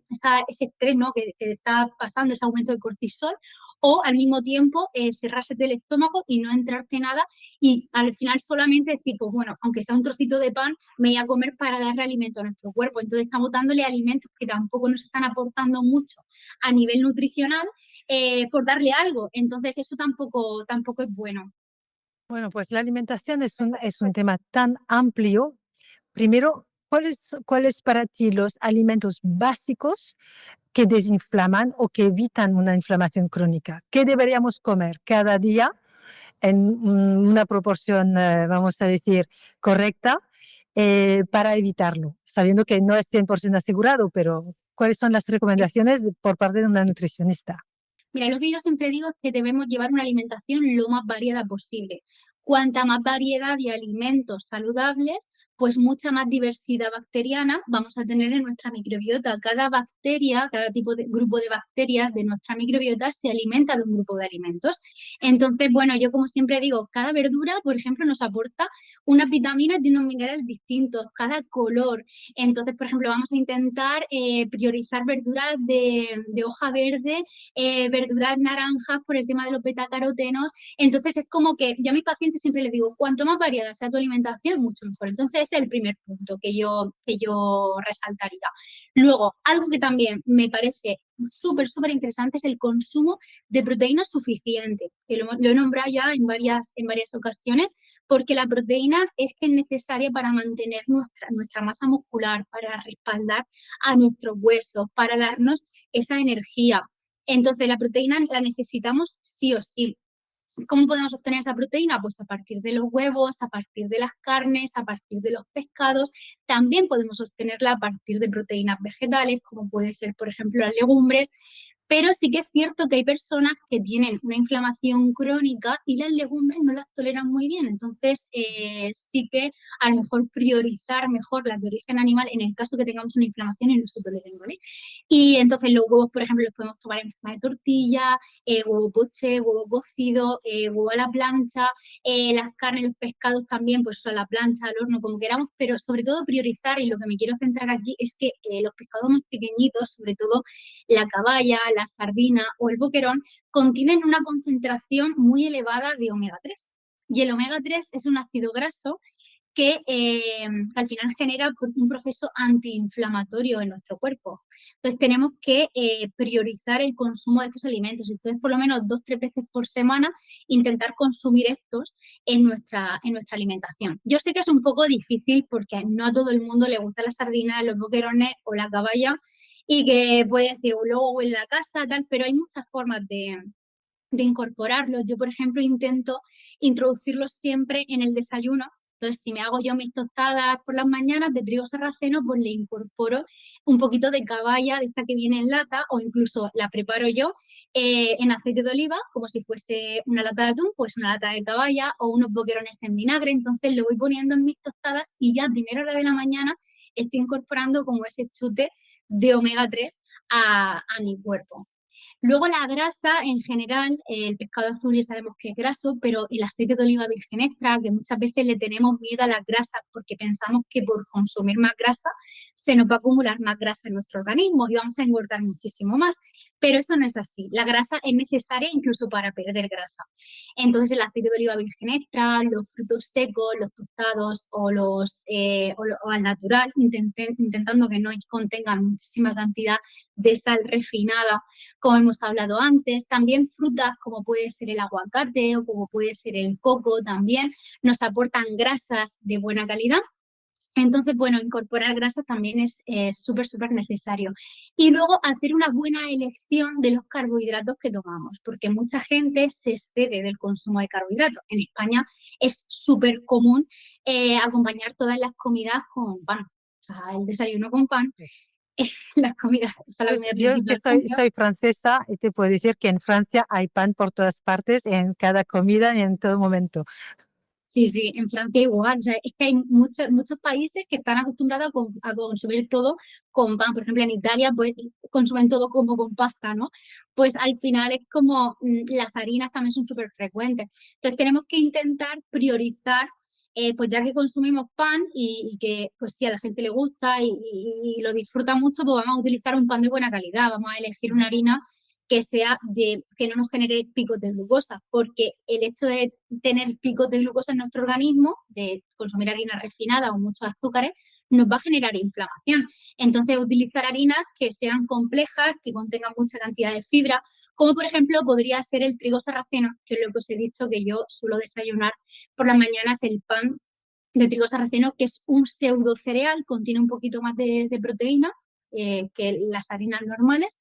estrés, ¿no? que te está pasando, ese aumento de cortisol, o al mismo tiempo cerrarse del estómago y no entrarte nada y al final solamente decir, pues bueno, aunque sea un trocito de pan, me voy a comer para darle alimento a nuestro cuerpo. Entonces estamos dándole alimentos que tampoco nos están aportando mucho a nivel nutricional por darle algo. Entonces eso tampoco es bueno. Bueno, pues la alimentación es un tema tan amplio. Primero, ¿cuáles para ti los alimentos básicos que desinflaman o que evitan una inflamación crónica? ¿Qué deberíamos comer cada día en una proporción, vamos a decir, correcta para evitarlo? Sabiendo que no es 100% asegurado, pero ¿cuáles son las recomendaciones por parte de una nutricionista? Mira, lo que yo siempre digo es que debemos llevar una alimentación lo más variada posible. Cuanta más variedad de alimentos saludables, pues mucha más diversidad bacteriana vamos a tener en nuestra microbiota. Cada bacteria, cada tipo de grupo de bacterias de nuestra microbiota se alimenta de un grupo de alimentos. Entonces, bueno, yo como siempre digo, cada verdura, por ejemplo, nos aporta unas vitaminas y unos minerales distintos, cada color. Entonces, por ejemplo, vamos a intentar priorizar verduras de hoja verde, verduras naranjas por el tema de los betacarotenos. Entonces es como que yo a mis pacientes siempre les digo, cuanto más variada sea tu alimentación, mucho mejor. Entonces ese es el primer punto que yo resaltaría. Luego, algo que también me parece súper interesante es el consumo de proteína suficiente, que lo he nombrado ya en varias ocasiones, porque la proteína es que es necesaria para mantener nuestra masa muscular, para respaldar a nuestros huesos, para darnos esa energía. Entonces, la proteína la necesitamos sí o sí. ¿Cómo podemos obtener esa proteína? Pues a partir de los huevos, a partir de las carnes, a partir de los pescados. También podemos obtenerla a partir de proteínas vegetales, como puede ser, por ejemplo, las legumbres. Pero sí que es cierto que hay personas que tienen una inflamación crónica y las legumbres no las toleran muy bien. Entonces, sí que a lo mejor priorizar mejor las de origen animal en el caso que tengamos una inflamación y no se toleren, ¿vale? Y entonces los huevos, por ejemplo, los podemos tomar en forma de tortilla, huevo poché, huevo cocido, huevo a la plancha, las carnes, los pescados también, pues a la plancha, al horno, como queramos, pero sobre todo priorizar, y lo que me quiero centrar aquí es que los pescados más pequeñitos, sobre todo la caballa, la sardina o el boquerón, contienen una concentración muy elevada de omega 3. Y el omega 3 es un ácido graso que al final genera un proceso antiinflamatorio en nuestro cuerpo. Entonces tenemos que priorizar el consumo de estos alimentos. Entonces por lo menos 2 o 3 veces por semana intentar consumir estos en nuestra alimentación. Yo sé que es un poco difícil porque no a todo el mundo le gusta la sardina, los boquerones o la caballa y que puede decir luego huele la casa, tal, pero hay muchas formas de incorporarlos. Yo, por ejemplo, intento introducirlos siempre en el desayuno Entonces, si me hago yo mis tostadas por las mañanas de trigo sarraceno, pues le incorporo un poquito de caballa, de esta que viene en lata, o incluso la preparo yo en aceite de oliva, como si fuese una lata de atún, pues una lata de caballa o unos boquerones en vinagre. Entonces lo voy poniendo en mis tostadas y ya a primera hora de la mañana estoy incorporando como ese chute de omega 3 a mi cuerpo. Luego la grasa, en general, el pescado azul ya sabemos que es graso, pero el aceite de oliva virgen extra, que muchas veces le tenemos miedo a las grasas porque pensamos que por consumir más grasa se nos va a acumular más grasa en nuestro organismo y vamos a engordar muchísimo más. Pero eso no es así. La grasa es necesaria incluso para perder grasa. Entonces el aceite de oliva virgen extra, los frutos secos, los tostados o al natural, intentando que no contengan muchísima cantidad de sal refinada, como hemos hablado antes. También frutas como puede ser el aguacate o como puede ser el coco también nos aportan grasas de buena calidad. Entonces, bueno, incorporar grasas también es súper necesario. Y luego hacer una buena elección de los carbohidratos que tomamos, porque mucha gente se excede del consumo de carbohidratos. En España es súper común acompañar todas las comidas con pan. O sea, el desayuno con pan, las comidas, o sea, la Pues comida yo que principal con pan. soy francesa y te puedo decir que en Francia hay pan por todas partes, en cada comida y en todo momento. Sí, sí, en Francia igual. O sea, es que hay muchos países que están acostumbrados a consumir todo con pan. Por ejemplo, en Italia pues consumen todo como con pasta, ¿no? Pues al final es como las harinas también son súper frecuentes. Entonces tenemos que intentar priorizar, pues ya que consumimos pan y que pues sí a la gente le gusta y lo disfruta mucho, pues vamos a utilizar un pan de buena calidad. Vamos a elegir una harina que no nos genere picos de glucosa, porque el hecho de tener picos de glucosa en nuestro organismo, de consumir harina refinada o muchos azúcares, nos va a generar inflamación. Entonces, utilizar harinas que sean complejas, que contengan mucha cantidad de fibra, como por ejemplo podría ser el trigo sarraceno, que es lo que os he dicho que yo suelo desayunar por las mañanas, el pan de trigo sarraceno, que es un pseudo cereal, contiene un poquito más de proteína que las harinas normales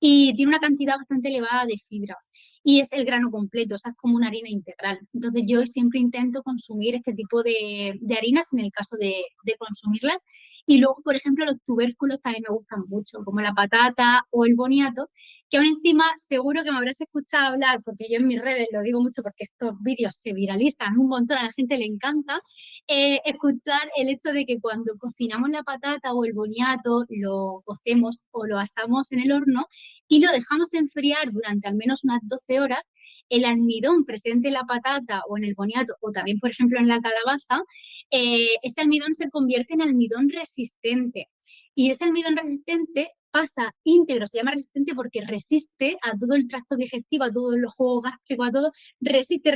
y tiene una cantidad bastante elevada de fibra y es el grano completo, o sea, es como una harina integral. Entonces yo siempre intento consumir este tipo de harinas en el caso de consumirlas. Y luego, por ejemplo, los tubérculos también me gustan mucho, como la patata o el boniato, que aún encima seguro que me habrás escuchado hablar, porque yo en mis redes lo digo mucho porque estos vídeos se viralizan un montón, a la gente le encanta, escuchar el hecho de que cuando cocinamos la patata o el boniato, lo cocemos o lo asamos en el horno y lo dejamos enfriar durante al menos unas 12 horas, el almidón presente en la patata o en el boniato, o también, por ejemplo, en la calabaza, ese almidón se convierte en almidón resistente. Y ese almidón resistente pasa íntegro, se llama resistente porque resiste a todo el tracto digestivo, a todos los jugos gástricos, a todo, resiste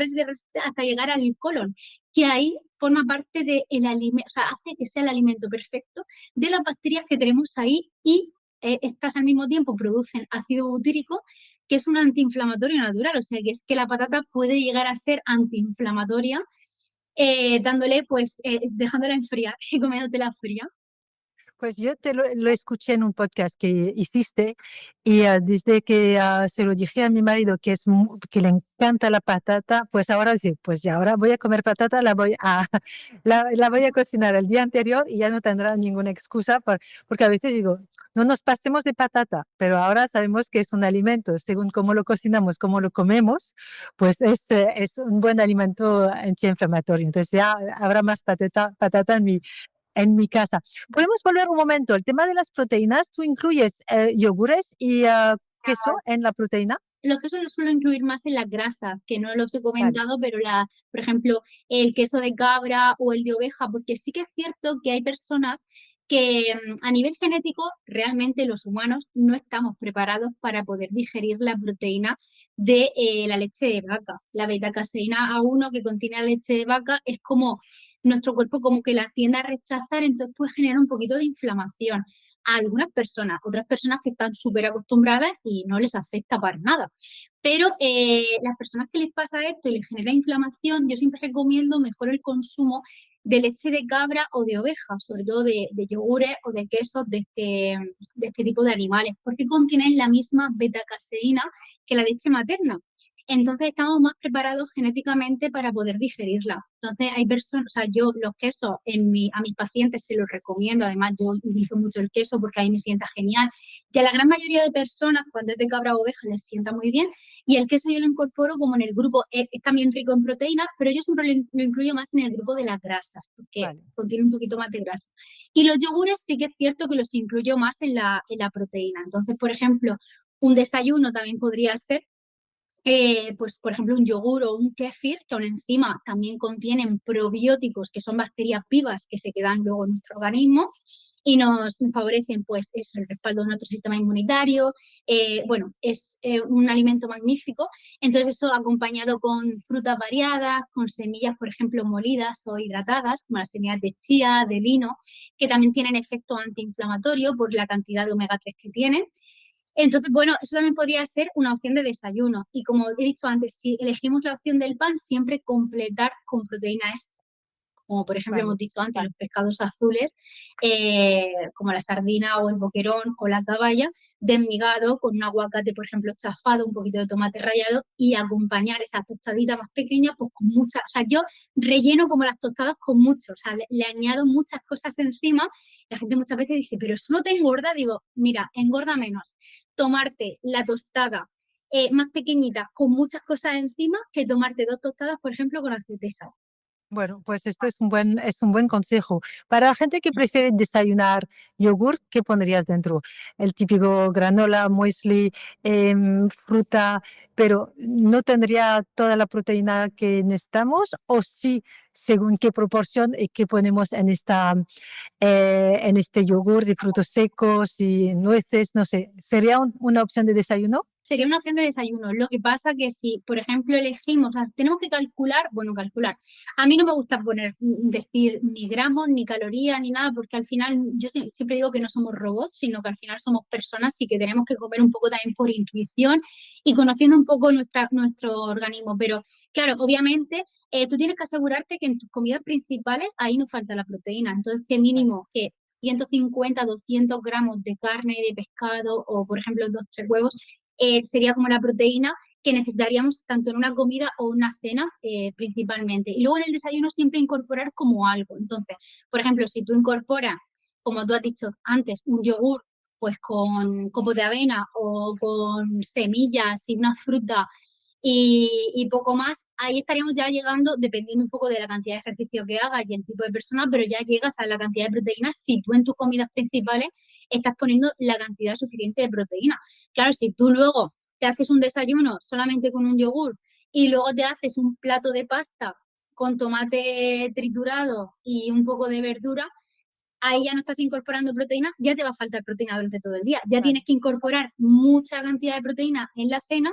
hasta llegar al colon, que ahí forma parte del alimento, o sea, hace que sea el alimento perfecto de las bacterias que tenemos ahí y estas al mismo tiempo producen ácido butírico, que es un antiinflamatorio natural, o sea, que es que la patata puede llegar a ser antiinflamatoria dándole, pues, dejándola enfriar y comiéndotela fría. Pues yo lo escuché en un podcast que hiciste y desde que se lo dije a mi marido que le encanta la patata, pues ahora sí, pues ya ahora voy a comer patata, la voy a cocinar el día anterior y ya no tendrá ninguna excusa porque a veces digo, no nos pasemos de patata, pero ahora sabemos que es un alimento, según cómo lo cocinamos, cómo lo comemos, pues es un buen alimento antiinflamatorio. Entonces ya habrá más patata en mi casa. Podemos volver un momento. El tema de las proteínas, ¿tú incluyes yogures y queso en la proteína? Los quesos los suelo incluir más en las grasas, que no los he Vale. comentado, pero por ejemplo, el queso de cabra o el de oveja, porque sí que es cierto que hay personas que a nivel genético realmente los humanos no estamos preparados para poder digerir la proteína de la leche de vaca. La beta-caseína A1 que contiene la leche de vaca es como nuestro cuerpo como que la tiende a rechazar, entonces puede generar un poquito de inflamación a algunas personas, otras personas que están súper acostumbradas y no les afecta para nada. Pero las personas que les pasa esto y les genera inflamación, yo siempre recomiendo mejor el consumo de leche de cabra o de oveja, sobre todo de yogures o de quesos de este tipo de animales, porque contienen la misma beta-caseína que la leche materna. entonces estamos más preparados genéticamente para poder digerirla. Entonces hay personas, o sea, yo los quesos a mis pacientes se los recomiendo, además yo utilizo mucho el queso porque a mí me sienta genial, y a la gran mayoría de personas cuando es de cabra o oveja les sienta muy bien, y el queso yo lo incorporo como en el grupo, es también rico en proteínas, pero yo siempre lo incluyo más en el grupo de las grasas, porque Vale. contiene un poquito más de grasa. Y los yogures sí que es cierto que los incluyo más en la proteína. Entonces, por ejemplo, un desayuno también podría ser, pues, por ejemplo, un yogur o un kéfir, que aún encima también contienen probióticos, que son bacterias vivas que se quedan luego en nuestro organismo y nos favorecen, pues, eso, el respaldo de nuestro sistema inmunitario. Bueno, es un alimento magnífico. Entonces, eso acompañado con frutas variadas, con semillas, por ejemplo, molidas o hidratadas, como las semillas de chía, de lino, que también tienen efecto antiinflamatorio por la cantidad de omega 3 que tienen. Entonces, bueno, eso también podría ser una opción de desayuno. Y como he dicho antes, si elegimos la opción del pan, siempre completar con proteínas, como por ejemplo hemos Vale. dicho antes, los pescados azules, como la sardina o el boquerón o la caballa, desmigado con un aguacate, por ejemplo, chafado, un poquito de tomate rallado y acompañar esa tostadita más pequeña, pues con mucha, o sea, yo relleno como las tostadas con mucho, o sea, le añado muchas cosas encima. La gente muchas veces dice, pero eso no te engorda. Digo, mira, engorda menos tomarte la tostada más pequeñita con muchas cosas encima que tomarte dos tostadas, por ejemplo, con aceite de sal. Bueno, pues esto es un buen consejo. Para la gente que prefiere desayunar yogur, ¿qué pondrías dentro? El típico granola, muesli, fruta, pero ¿no tendría toda la proteína que necesitamos? ¿O sí, según qué proporción y qué ponemos en este yogur de frutos secos y nueces? No sé, ¿sería una opción de desayuno? Sería una opción de desayuno. Lo que pasa que si, por ejemplo, elegimos, o sea, tenemos que calcular, bueno, calcular. A mí no me gusta poner, decir ni gramos, ni calorías, ni nada, porque al final yo siempre digo que no somos robots, sino que al final somos personas y que tenemos que comer un poco también por intuición y conociendo un poco nuestro organismo. Pero claro, obviamente tú tienes que asegurarte que en tus comidas principales ahí no falta la proteína. Entonces, que Vale. mínimo que 150, 200 gramos de carne, de pescado o, por ejemplo, dos, tres huevos sería como la proteína que necesitaríamos tanto en una comida o una cena principalmente. Y luego en el desayuno siempre incorporar como algo. Entonces, por ejemplo, si tú incorporas, como tú has dicho antes, un yogur, pues con copos de avena o con semillas y una fruta y poco más, ahí estaríamos ya llegando, dependiendo un poco de la cantidad de ejercicio que hagas y el tipo de persona, pero ya llegas a la cantidad de proteínas si tú en tus comidas principales estás poniendo la cantidad suficiente de proteína. Claro, si tú luego te haces un desayuno solamente con un yogur y luego te haces un plato de pasta con tomate triturado y un poco de verdura, ahí ya no estás incorporando proteína, ya te va a faltar proteína durante todo el día. Ya Vale. tienes que incorporar mucha cantidad de proteína en la cena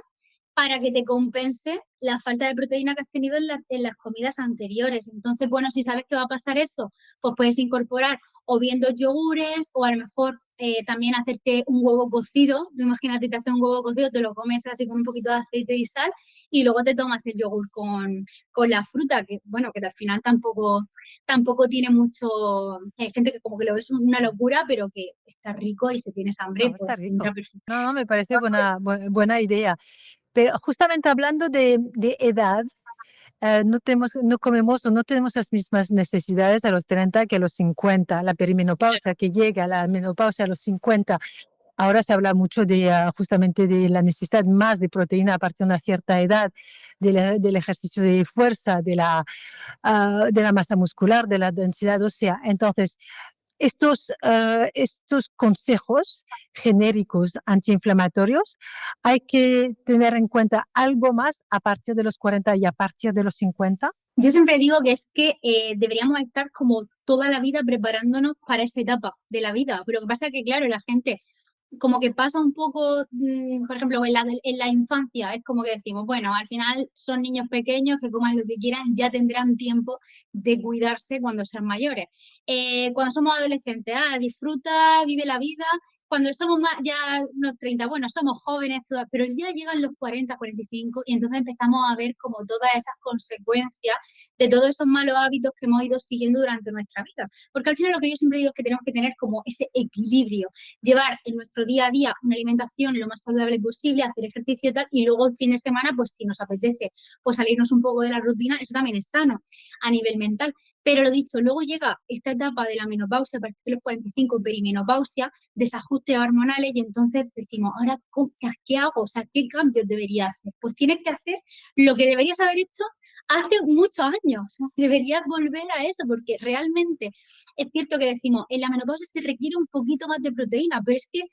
para que te compense la falta de proteína que has tenido en las comidas anteriores. Entonces, bueno, si sabes que va a pasar eso, pues puedes incorporar o bien dos yogures o a lo mejor también hacerte un huevo cocido. Imagínate, te haces un huevo cocido, te lo comes así con un poquito de aceite y sal y luego te tomas el yogur con la fruta, que bueno, que al final tampoco tiene mucho. Hay gente que como que lo ves una locura, pero que está rico y si tienes hambre, No, pues está entra rico. perfecto. No, no, me parece buena idea. Pero justamente hablando de edad, no comemos o no tenemos las mismas necesidades a los 30 que a los 50. La perimenopausia que llega, la menopausia a los 50. Ahora se habla mucho justamente de la necesidad más de proteína a partir de una cierta edad, del ejercicio de fuerza, de la masa muscular, de la densidad ósea. Entonces, estos consejos genéricos antiinflamatorios hay que tener en cuenta algo más a partir de los 40 y a partir de los 50. Yo siempre digo que es que deberíamos estar como toda la vida preparándonos para esa etapa de la vida. Pero lo que pasa es que, claro, la gente como que pasa un poco, por ejemplo, en la infancia, es como que decimos, bueno, al final son niños pequeños que coman lo que quieran, ya tendrán tiempo de cuidarse cuando sean mayores. Cuando somos adolescentes, disfruta, vive la vida cuando somos más, ya unos 30, bueno, somos jóvenes, todas, pero ya llegan los 40, 45 y entonces empezamos a ver como todas esas consecuencias de todos esos malos hábitos que hemos ido siguiendo durante nuestra vida. Porque al final lo que yo siempre digo es que tenemos que tener como ese equilibrio, llevar en nuestro día a día una alimentación lo más saludable posible, hacer ejercicio y tal, y luego el fin de semana, pues si nos apetece, pues salirnos un poco de la rutina, eso también es sano a nivel mental. Pero lo dicho, luego llega esta etapa de la menopausia, a partir de los 45, perimenopausia, desajustes hormonales, y entonces decimos, ahora, ¿qué hago? O sea, ¿qué cambios debería hacer? Pues tienes que hacer lo que deberías haber hecho hace muchos años. Deberías volver a eso, porque realmente es cierto que decimos, en la menopausia se requiere un poquito más de proteína, pero es que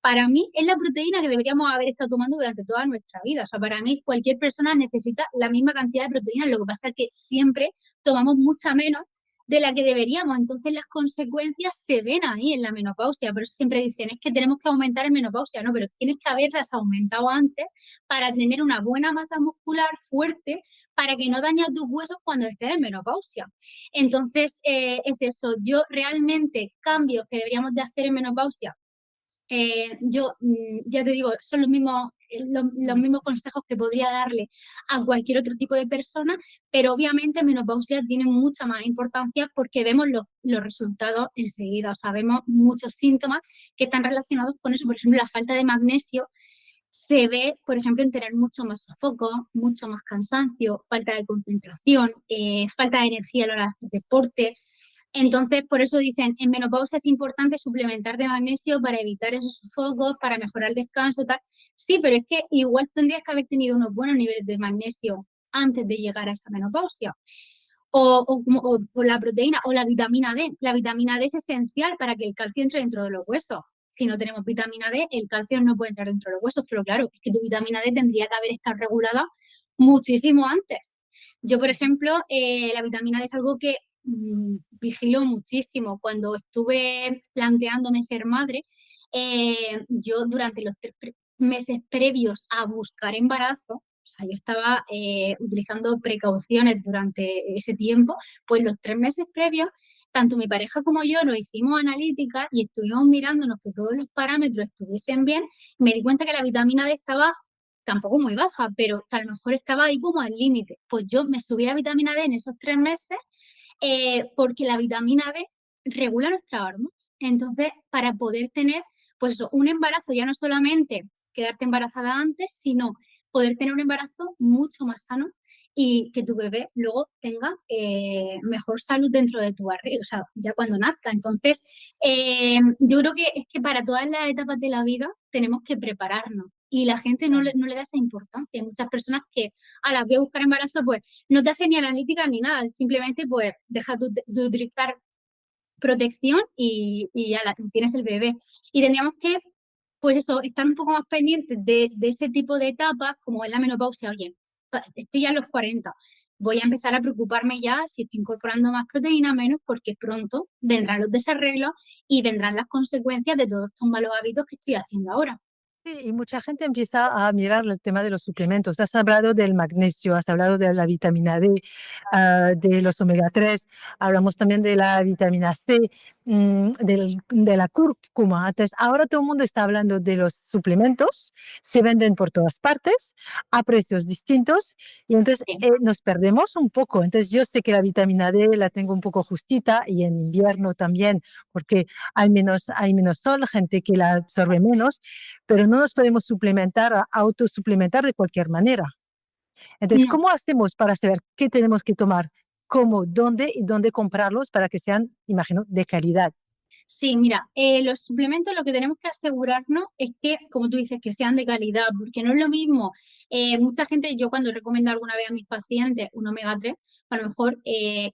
para mí es la proteína que deberíamos haber estado tomando durante toda nuestra vida. O sea, para mí cualquier persona necesita la misma cantidad de proteína, lo que pasa es que siempre tomamos mucha menos de la que deberíamos. Entonces las consecuencias se ven ahí en la menopausia. Por eso siempre dicen, es que tenemos que aumentar en menopausia. No, pero tienes que haberlas aumentado antes para tener una buena masa muscular fuerte para que no dañe a tus huesos cuando estés en menopausia. Entonces, es eso. Yo realmente cambios que deberíamos de hacer en menopausia, ya te digo, son los mismos consejos que podría darle a cualquier otro tipo de persona, pero obviamente menopausia tiene mucha más importancia porque vemos los resultados enseguida, o sea, vemos muchos síntomas que están relacionados con eso. Por ejemplo, la falta de magnesio se ve, por ejemplo, en tener mucho más sofoco, mucho más cansancio, falta de concentración, falta de energía a la hora de hacer deporte. Entonces, por eso dicen, en menopausia es importante suplementar de magnesio para evitar esos sofocos, para mejorar el descanso, tal. Sí, pero es que igual tendrías que haber tenido unos buenos niveles de magnesio antes de llegar a esa menopausia. O la proteína o la vitamina D. La vitamina D es esencial para que el calcio entre dentro de los huesos. Si no tenemos vitamina D, el calcio no puede entrar dentro de los huesos, pero claro, es que tu vitamina D tendría que haber estado regulada muchísimo antes. Yo, por ejemplo, la vitamina D es algo que vigilo muchísimo. Cuando estuve planteándome ser madre, yo durante los 3 meses previos a buscar embarazo, o sea, yo estaba utilizando precauciones durante ese tiempo, pues los 3 meses previos, tanto mi pareja como yo nos hicimos analítica y estuvimos mirándonos que todos los parámetros estuviesen bien. Me di cuenta que la vitamina D estaba tampoco muy baja, pero que a lo mejor estaba ahí como al límite. Pues yo me subí la vitamina D en esos 3 meses, porque la vitamina D regula nuestra hormonas. Entonces, para poder tener pues un embarazo, ya no solamente quedarte embarazada antes, sino poder tener un embarazo mucho más sano y que tu bebé luego tenga mejor salud dentro de tu barriga, o sea, ya cuando nazca. Entonces, yo creo que es que para todas las etapas de la vida tenemos que prepararnos y la gente no le da esa importancia. Hay muchas personas que a las voy a buscar embarazo, pues no te hacen ni analítica ni nada, simplemente pues deja de utilizar protección y ya tienes el bebé. Y tendríamos que, pues eso, estar un poco más pendientes de ese tipo de etapas, como es la menopausia. Oye, estoy ya a los 40, voy a empezar a preocuparme ya si estoy incorporando más proteína, menos, porque pronto vendrán los desarreglos y vendrán las consecuencias de todos estos malos hábitos que estoy haciendo ahora. Sí, y mucha gente empieza a mirar el tema de los suplementos. Has hablado del magnesio, has hablado de la vitamina D, de los omega 3, hablamos también de la vitamina C, de la cúrcuma. Entonces, ahora todo el mundo está hablando de los suplementos, se venden por todas partes, a precios distintos, y entonces Sí. nos perdemos un poco. Entonces, yo sé que la vitamina D la tengo un poco justita y en invierno también, porque hay menos sol, gente que la absorbe menos, pero no nos podemos suplementar, autosuplementar de cualquier manera. Entonces, No. ¿cómo hacemos para saber qué tenemos que tomar, cómo, dónde y dónde comprarlos para que sean, imagino, de calidad? Sí, mira, los suplementos lo que tenemos que asegurarnos es que, como tú dices, que sean de calidad, porque no es lo mismo. Mucha gente, yo cuando recomiendo alguna vez a mis pacientes un omega 3, a lo mejor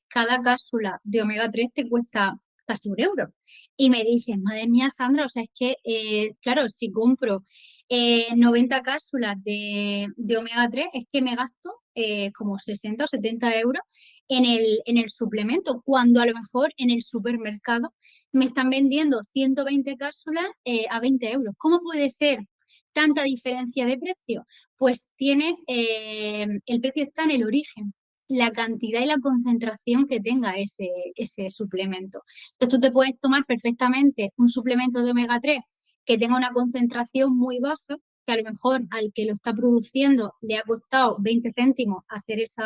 cada cápsula de omega 3 te cuesta casi 1 euro. Y me dicen, madre mía, Sandra, o sea, es que, claro, si compro 90 cápsulas de omega 3, es que me gasto como 60 o 70 euros en el suplemento, cuando a lo mejor en el supermercado me están vendiendo 120 cápsulas a 20 euros. ¿Cómo puede ser tanta diferencia de precio? Pues el precio está en el origen, la cantidad y la concentración que tenga ese suplemento. Entonces tú te puedes tomar perfectamente un suplemento de omega 3 que tenga una concentración muy baja, que a lo mejor al que lo está produciendo le ha costado 20 céntimos hacer ese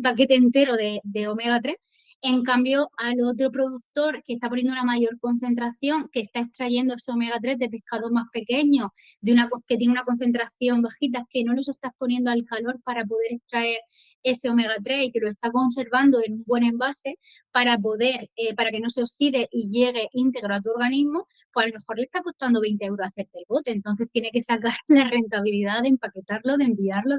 paquete entero de omega 3. En cambio, al otro productor que está poniendo una mayor concentración, que está extrayendo ese omega 3 de pescados más pequeños, que tiene una concentración bajita, que no los estás poniendo al calor para poder extraer ese omega 3 y que lo está conservando en un buen envase para que no se oxide y llegue íntegro a tu organismo, pues a lo mejor le está costando 20 euros hacerte el bote. Entonces tiene que sacar la rentabilidad de empaquetarlo, de enviarlo.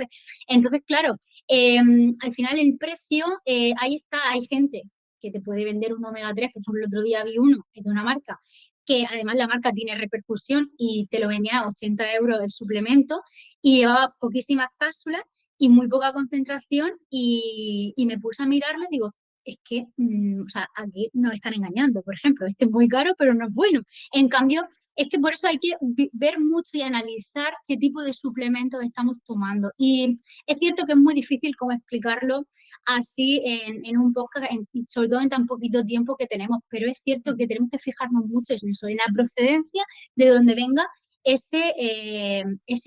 Entonces, claro, al final el precio, ahí está, hay gente que te puede vender un omega 3, por ejemplo, el otro día vi uno de una marca, que además la marca tiene repercusión y te lo vendía a 80 euros el suplemento y llevaba poquísimas cápsulas y muy poca concentración y me puse a mirarlo y digo, es que, o sea, aquí nos están engañando, por ejemplo, este es muy caro pero no es bueno. En cambio, es que por eso hay que ver mucho y analizar qué tipo de suplementos estamos tomando. Y es cierto que es muy difícil como explicarlo así en un podcast, sobre todo en tan poquito tiempo que tenemos, pero es cierto que tenemos que fijarnos mucho en eso, en la procedencia de donde venga ese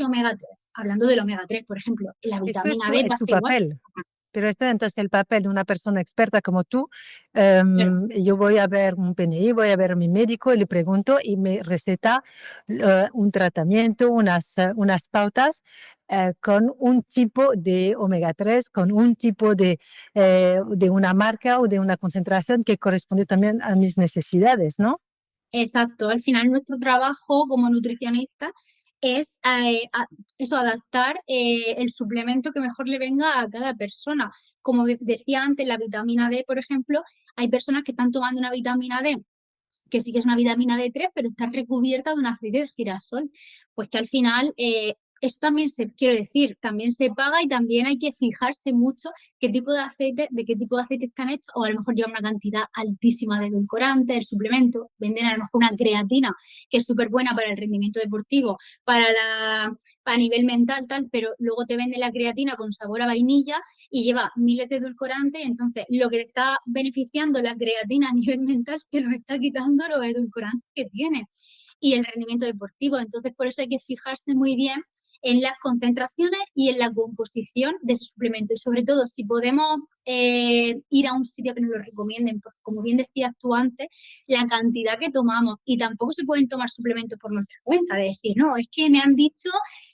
omega 3. Hablando del omega 3, por ejemplo, la Esto vitamina D es tu pasa igual. papel. Pero este entonces el papel de una persona experta como tú. Claro. Yo voy a ver un PNI, voy a ver a mi médico y le pregunto y me receta un tratamiento, unas pautas con un tipo de omega 3, con un tipo de una marca o de una concentración que corresponde también a mis necesidades, ¿no? Exacto, al final nuestro trabajo como nutricionista es eso, adaptar el suplemento que mejor le venga a cada persona. Como decía antes, la vitamina D, por ejemplo, hay personas que están tomando una vitamina D que sí que es una vitamina D3, pero está recubierta de un aceite de girasol. Pues que al final, eso también quiero decir, también se paga y también hay que fijarse mucho de qué tipo de aceite están hechos, o a lo mejor lleva una cantidad altísima de edulcorante, el suplemento, venden a lo mejor una creatina, que es súper buena para el rendimiento deportivo, a nivel mental, tal, pero luego te venden la creatina con sabor a vainilla y lleva miles de edulcorantes, entonces lo que te está beneficiando la creatina a nivel mental te lo está quitando los edulcorantes que tiene y el rendimiento deportivo. Entonces, por eso hay que fijarse muy bien en las concentraciones y en la composición de ese suplemento. Y sobre todo, si podemos ir a un sitio que nos lo recomienden, pues, como bien decías tú antes, la cantidad que tomamos. Y tampoco se pueden tomar suplementos por nuestra cuenta, de decir, no, es que me han dicho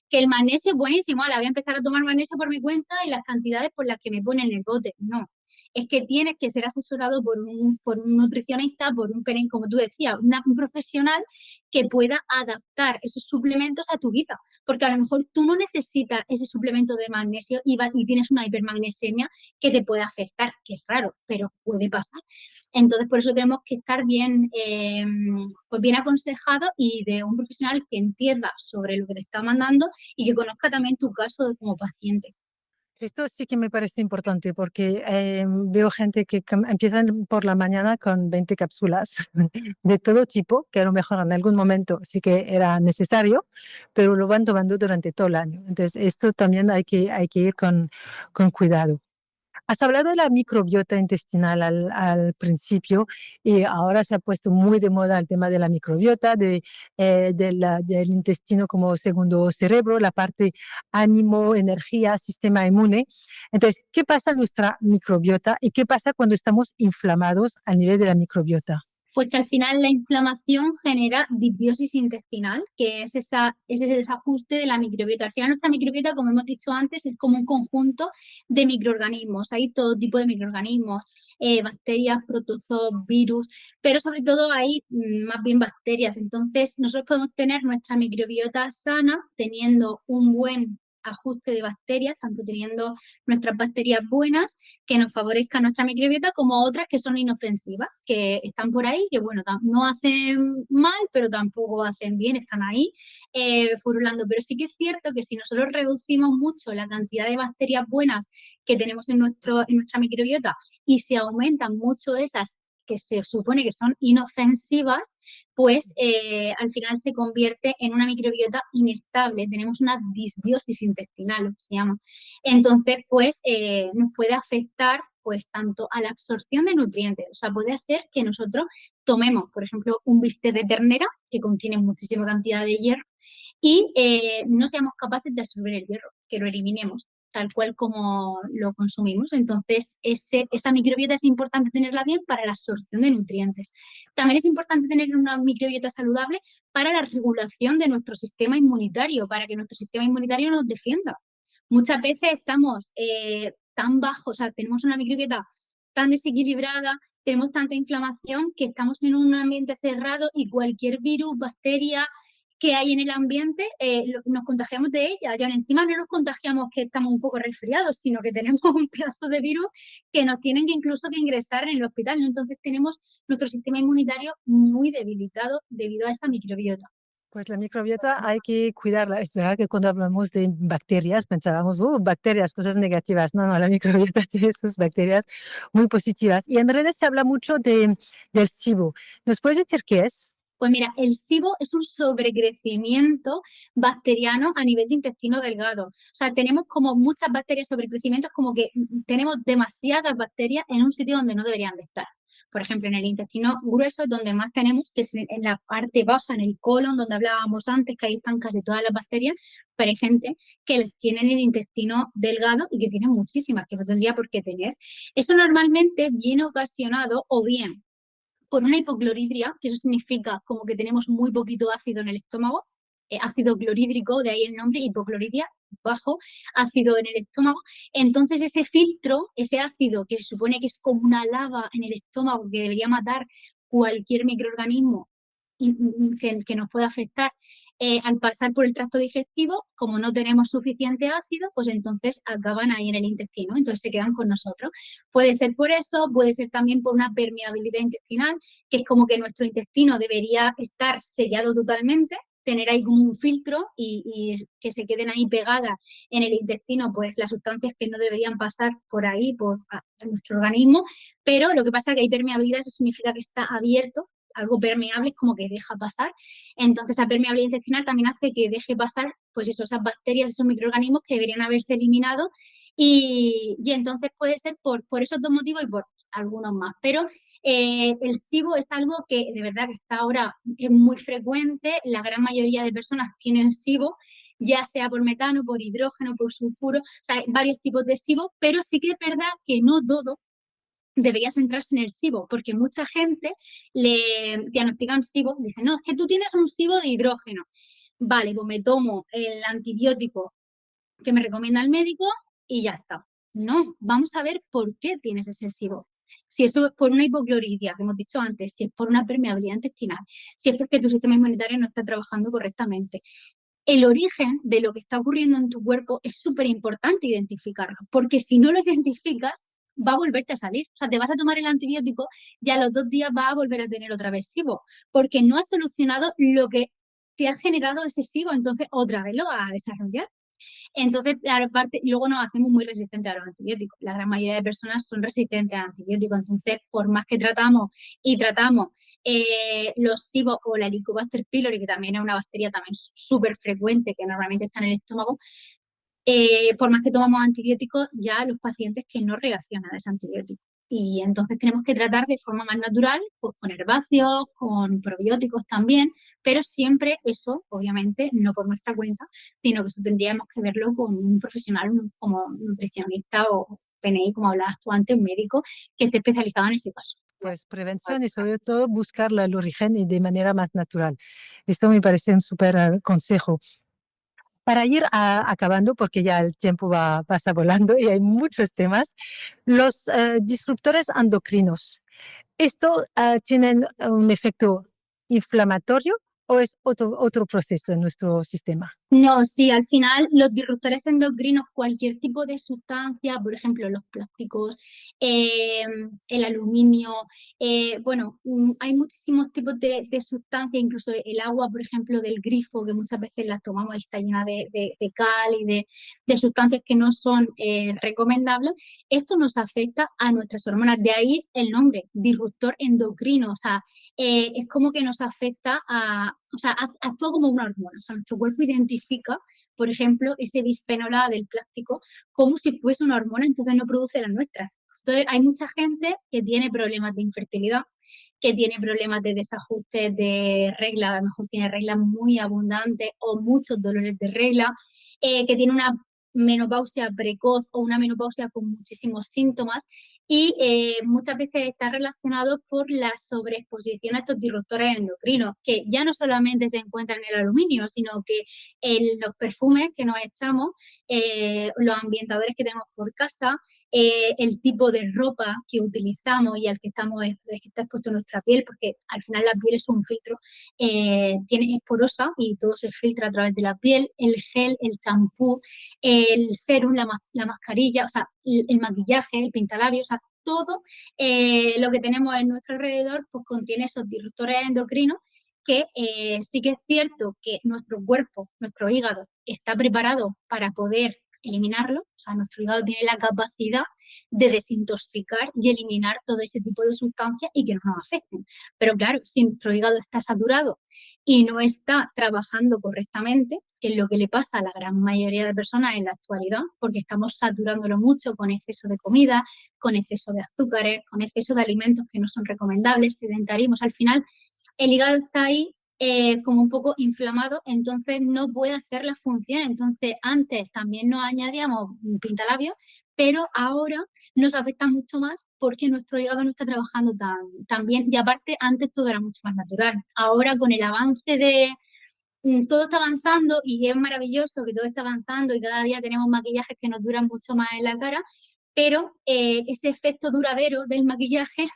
que el magnesio es buenísimo, ahora voy a empezar a tomar magnesio por mi cuenta y las cantidades por las que me ponen el bote. No, es que tienes que ser asesorado por un nutricionista, por como tú decías, un profesional que pueda adaptar esos suplementos a tu vida, porque a lo mejor tú no necesitas ese suplemento de magnesio y tienes una hipermagnesemia que te puede afectar, que es raro, pero puede pasar. Entonces, por eso tenemos que estar pues bien aconsejados y de un profesional que entienda sobre lo que te está mandando y que conozca también tu caso como paciente. Esto sí que me parece importante porque veo gente que empiezan por la mañana con 20 cápsulas de todo tipo, que a lo mejor en algún momento sí que era necesario, pero lo van tomando durante todo el año. Entonces, esto también hay que ir con cuidado. Has hablado de la microbiota intestinal al principio y ahora se ha puesto muy de moda el tema de la microbiota, del intestino como segundo cerebro, la parte ánimo, energía, sistema inmune. Entonces, ¿qué pasa en nuestra microbiota y qué pasa cuando estamos inflamados a nivel de la microbiota? Pues que al final la inflamación genera disbiosis intestinal, que es ese desajuste de la microbiota. Al final nuestra microbiota, como hemos dicho antes, es como un conjunto de microorganismos. Hay todo tipo de microorganismos, bacterias, protozoos, virus, pero sobre todo hay más bien bacterias. Entonces nosotros podemos tener nuestra microbiota sana teniendo un buen ajuste de bacterias, tanto teniendo nuestras bacterias buenas que nos favorezca nuestra microbiota, como otras que son inofensivas, que están por ahí, que bueno, no hacen mal, pero tampoco hacen bien, están ahí furulando. Pero sí que es cierto que si nosotros reducimos mucho la cantidad de bacterias buenas que tenemos en nuestra microbiota y se aumentan mucho esas que se supone que son inofensivas, pues al final se convierte en una microbiota inestable. Tenemos una disbiosis intestinal, lo que se llama. Entonces, pues nos puede afectar pues tanto a la absorción de nutrientes, o sea, puede hacer que nosotros tomemos, por ejemplo, un bistec de ternera que contiene muchísima cantidad de hierro y no seamos capaces de absorber el hierro, que lo eliminemos tal cual como lo consumimos. Entonces, esa microbiota es importante tenerla bien para la absorción de nutrientes. También es importante tener una microbiota saludable para la regulación de nuestro sistema inmunitario, para que nuestro sistema inmunitario nos defienda. Muchas veces estamos tan bajos, o sea, tenemos una microbiota tan desequilibrada, tenemos tanta inflamación que estamos en un ambiente cerrado y cualquier virus, bacteria que hay en el ambiente, nos contagiamos de ella. Ya encima no nos contagiamos que estamos un poco resfriados, sino que tenemos un pedazo de virus que nos tienen que incluso que ingresar en el hospital, ¿no? Entonces tenemos nuestro sistema inmunitario muy debilitado debido a esa microbiota. Pues la microbiota hay que cuidarla. Es verdad que cuando hablamos de bacterias pensábamos, bacterias, cosas negativas. No, no, la microbiota tiene sus bacterias muy positivas. Y en redes se habla mucho del SIBO. ¿Nos puedes decir qué es? Pues mira, el SIBO es un sobrecrecimiento bacteriano a nivel de intestino delgado. O sea, tenemos como muchas bacterias sobrecrecimientos, como que tenemos demasiadas bacterias en un sitio donde no deberían de estar. Por ejemplo, en el intestino grueso es donde más tenemos, que es en la parte baja, en el colon, donde hablábamos antes, que ahí están casi todas las bacterias, pero hay gente que les tiene en el intestino delgado y que tiene muchísimas, que no tendría por qué tener. Eso normalmente viene ocasionado o bien por una hipocloridria, que eso significa como que tenemos muy poquito ácido en el estómago, ácido clorhídrico, de ahí el nombre, hipocloridria, bajo ácido en el estómago. Entonces ese filtro, ese ácido que se supone que es como una lava en el estómago que debería matar cualquier microorganismo que nos pueda afectar, al pasar por el tracto digestivo, como no tenemos suficiente ácido, pues entonces acaban ahí en el intestino, entonces se quedan con nosotros. Puede ser por eso, puede ser también por una permeabilidad intestinal, que es como que nuestro intestino debería estar sellado totalmente, tener ahí como un filtro y que se queden ahí pegadas en el intestino, pues las sustancias que no deberían pasar por ahí, a nuestro organismo, pero lo que pasa es que hay permeabilidad, eso significa que está abierto, algo permeable es como que deja pasar. Entonces, la permeabilidad intestinal también hace que deje pasar, pues eso, esas bacterias, esos microorganismos que deberían haberse eliminado. Y entonces puede ser por esos dos motivos y por algunos más. Pero el SIBO es algo que de verdad que está ahora es muy frecuente. La gran mayoría de personas tienen SIBO, ya sea por metano, por hidrógeno, por sulfuro, o sea, hay varios tipos de SIBO, pero sí que es verdad que no todo debería centrarse en el SIBO, porque mucha gente le diagnostican SIBO, dicen, no, es que tú tienes un SIBO de hidrógeno. Vale, pues me tomo el antibiótico que me recomienda el médico y ya está. No, vamos a ver por qué tienes ese SIBO. Si eso es por una hipocloridia, que hemos dicho antes, si es por una permeabilidad intestinal, si es porque tu sistema inmunitario no está trabajando correctamente. El origen de lo que está ocurriendo en tu cuerpo es súper importante identificarlo, porque si no lo identificas, va a volverte a salir. O sea, te vas a tomar el antibiótico y a los 2 días vas a volver a tener otra vez SIBO, porque no has solucionado lo que te ha generado ese SIBO, entonces otra vez lo vas a desarrollar. Entonces, aparte, luego nos hacemos muy resistentes a los antibióticos. La gran mayoría de personas son resistentes a antibióticos. Entonces, por más que tratamos los SIBO o la Helicobacter pylori, que también es una bacteria también súper frecuente, que normalmente está en el estómago, por más que tomamos antibióticos, ya los pacientes que no reaccionan a ese antibiótico. Y entonces tenemos que tratar de forma más natural, pues con herbáceos, con probióticos también, pero siempre eso, obviamente, no por nuestra cuenta, sino que eso tendríamos que verlo con un profesional como nutricionista o PNI, como hablabas tú antes, un médico que esté especializado en ese caso. Pues prevención y sobre todo buscar el origen y de manera más natural. Esto me parece un súper consejo. Para ir acabando, porque ya el tiempo pasa volando y hay muchos temas, los disruptores endocrinos, ¿esto tienen un efecto inflamatorio o es otro proceso en nuestro sistema? No, sí, al final los disruptores endocrinos, cualquier tipo de sustancia, por ejemplo, los plásticos, el aluminio, bueno, hay muchísimos tipos de sustancias, incluso el agua, por ejemplo, del grifo, que muchas veces la tomamos y está llena de cal y de sustancias que no son recomendables. Esto nos afecta a nuestras hormonas, de ahí el nombre, disruptor endocrino, o sea, es como que nos afecta o sea, actúa como una hormona, o sea, nuestro cuerpo identifica, por ejemplo, ese bisfenol A del plástico como si fuese una hormona, entonces no produce las nuestras. Entonces, hay mucha gente que tiene problemas de infertilidad, que tiene problemas de desajuste de regla, a lo mejor tiene reglas muy abundantes o muchos dolores de regla, que tiene una menopausia precoz o una menopausia con muchísimos síntomas y muchas veces está relacionado por la sobreexposición a estos disruptores endocrinos, que ya no solamente se encuentran en el aluminio, sino que en los perfumes que nos echamos, los ambientadores que tenemos por casa, el tipo de ropa que utilizamos y al que está expuesto nuestra piel, porque al final la piel es un filtro, es porosa y todo se filtra a través de la piel, el gel, el champú, el serum, la mascarilla, o sea, el maquillaje, el pintalabios, o sea, todo lo que tenemos en nuestro alrededor pues contiene esos disruptores endocrinos que sí que es cierto que nuestro cuerpo, nuestro hígado, está preparado para poder eliminarlo, o sea, nuestro hígado tiene la capacidad de desintoxicar y eliminar todo ese tipo de sustancias y que no nos afecten. Pero claro, si nuestro hígado está saturado y no está trabajando correctamente, que es lo que le pasa a la gran mayoría de personas en la actualidad, porque estamos saturándolo mucho con exceso de comida, con exceso de azúcares, con exceso de alimentos que no son recomendables, sedentarismo, al final el hígado está ahí como un poco inflamado, entonces no puede hacer la función. Entonces, antes también nos añadíamos pintalabios, pero ahora nos afecta mucho más porque nuestro hígado no está trabajando tan bien. Y aparte, antes todo era mucho más natural. Ahora, con el avance de todo está avanzando y es maravilloso que todo está avanzando y cada día tenemos maquillajes que nos duran mucho más en la cara, pero ese efecto duradero del maquillaje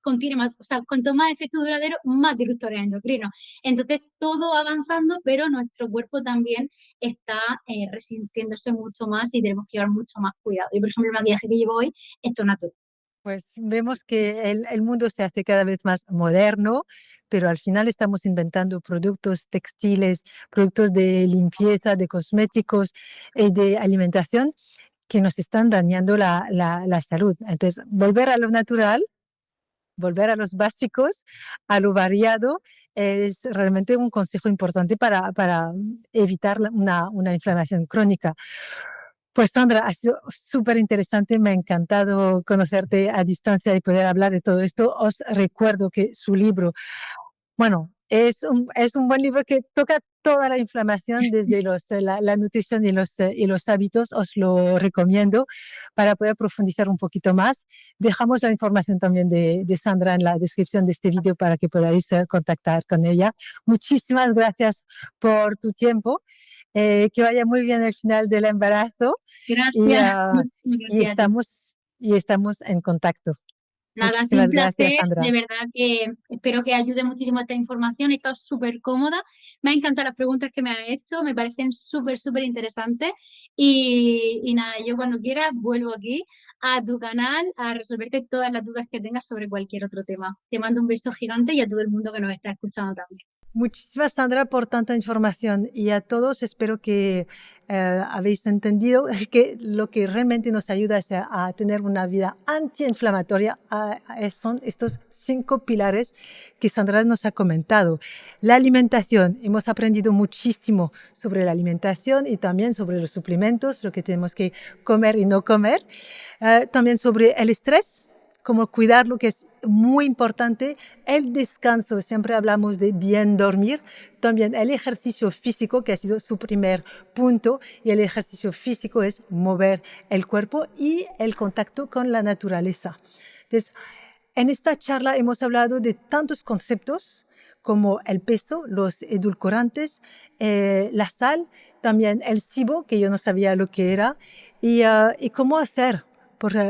contiene más, o sea, cuanto más efecto duradero, más disruptores endocrinos. Entonces, todo avanzando, pero nuestro cuerpo también está resintiéndose mucho más y tenemos que llevar mucho más cuidado. Y, por ejemplo, el maquillaje que llevo hoy es Tonato. Pues vemos que el mundo se hace cada vez más moderno, pero al final estamos inventando productos textiles, productos de limpieza, de cosméticos y de alimentación que nos están dañando la salud. Entonces, volver a lo natural, volver a los básicos, a lo variado, es realmente un consejo importante para evitar una inflamación crónica. Pues Sandra, ha sido súper interesante, me ha encantado conocerte a distancia y poder hablar de todo esto. Os recuerdo que su libro, bueno, es un buen libro que toca toda la inflamación desde la nutrición y los hábitos. Os lo recomiendo para poder profundizar un poquito más. Dejamos la información también de Sandra en la descripción de este video para que podáis contactar con ella. Muchísimas gracias por tu tiempo. Que vaya muy bien el final del embarazo y, Gracias, muchísimas y, gracias a ti. y estamos en contacto. Nada, ha sido Muchísimas un gracias, placer, Sandra. de verdad que espero que ayude muchísimo esta información, he estado súper cómoda, me han encantado las preguntas que me han hecho, me parecen súper interesantes y nada, yo cuando quieras vuelvo aquí a tu canal a resolverte todas las dudas que tengas sobre cualquier otro tema. Te mando un beso gigante y a todo el mundo que nos está escuchando también. Muchísimas, Sandra, por tanta información y a todos espero que habéis entendido que lo que realmente nos ayuda es a tener una vida antiinflamatoria son estos 5 pilares que Sandra nos ha comentado. La alimentación, hemos aprendido muchísimo sobre la alimentación y también sobre los suplementos, lo que tenemos que comer y no comer. También sobre el estrés, cómo cuidarlo, que es muy importante. El descanso, siempre hablamos de bien dormir. También el ejercicio físico, que ha sido su primer punto. Y el ejercicio físico es mover el cuerpo y el contacto con la naturaleza. Entonces, en esta charla hemos hablado de tantos conceptos como el peso, los edulcorantes, la sal, también el SIBO, que yo no sabía lo que era, y cómo hacer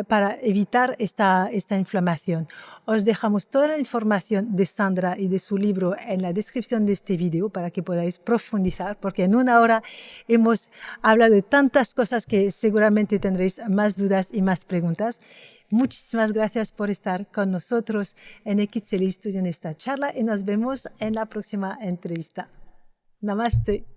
para evitar esta inflamación. Os dejamos toda la información de Sandra y de su libro en la descripción de este video para que podáis profundizar, porque en una hora hemos hablado de tantas cosas que seguramente tendréis más dudas y más preguntas. Muchísimas gracias por estar con nosotros en XL Studio en esta charla y nos vemos en la próxima entrevista. Namaste.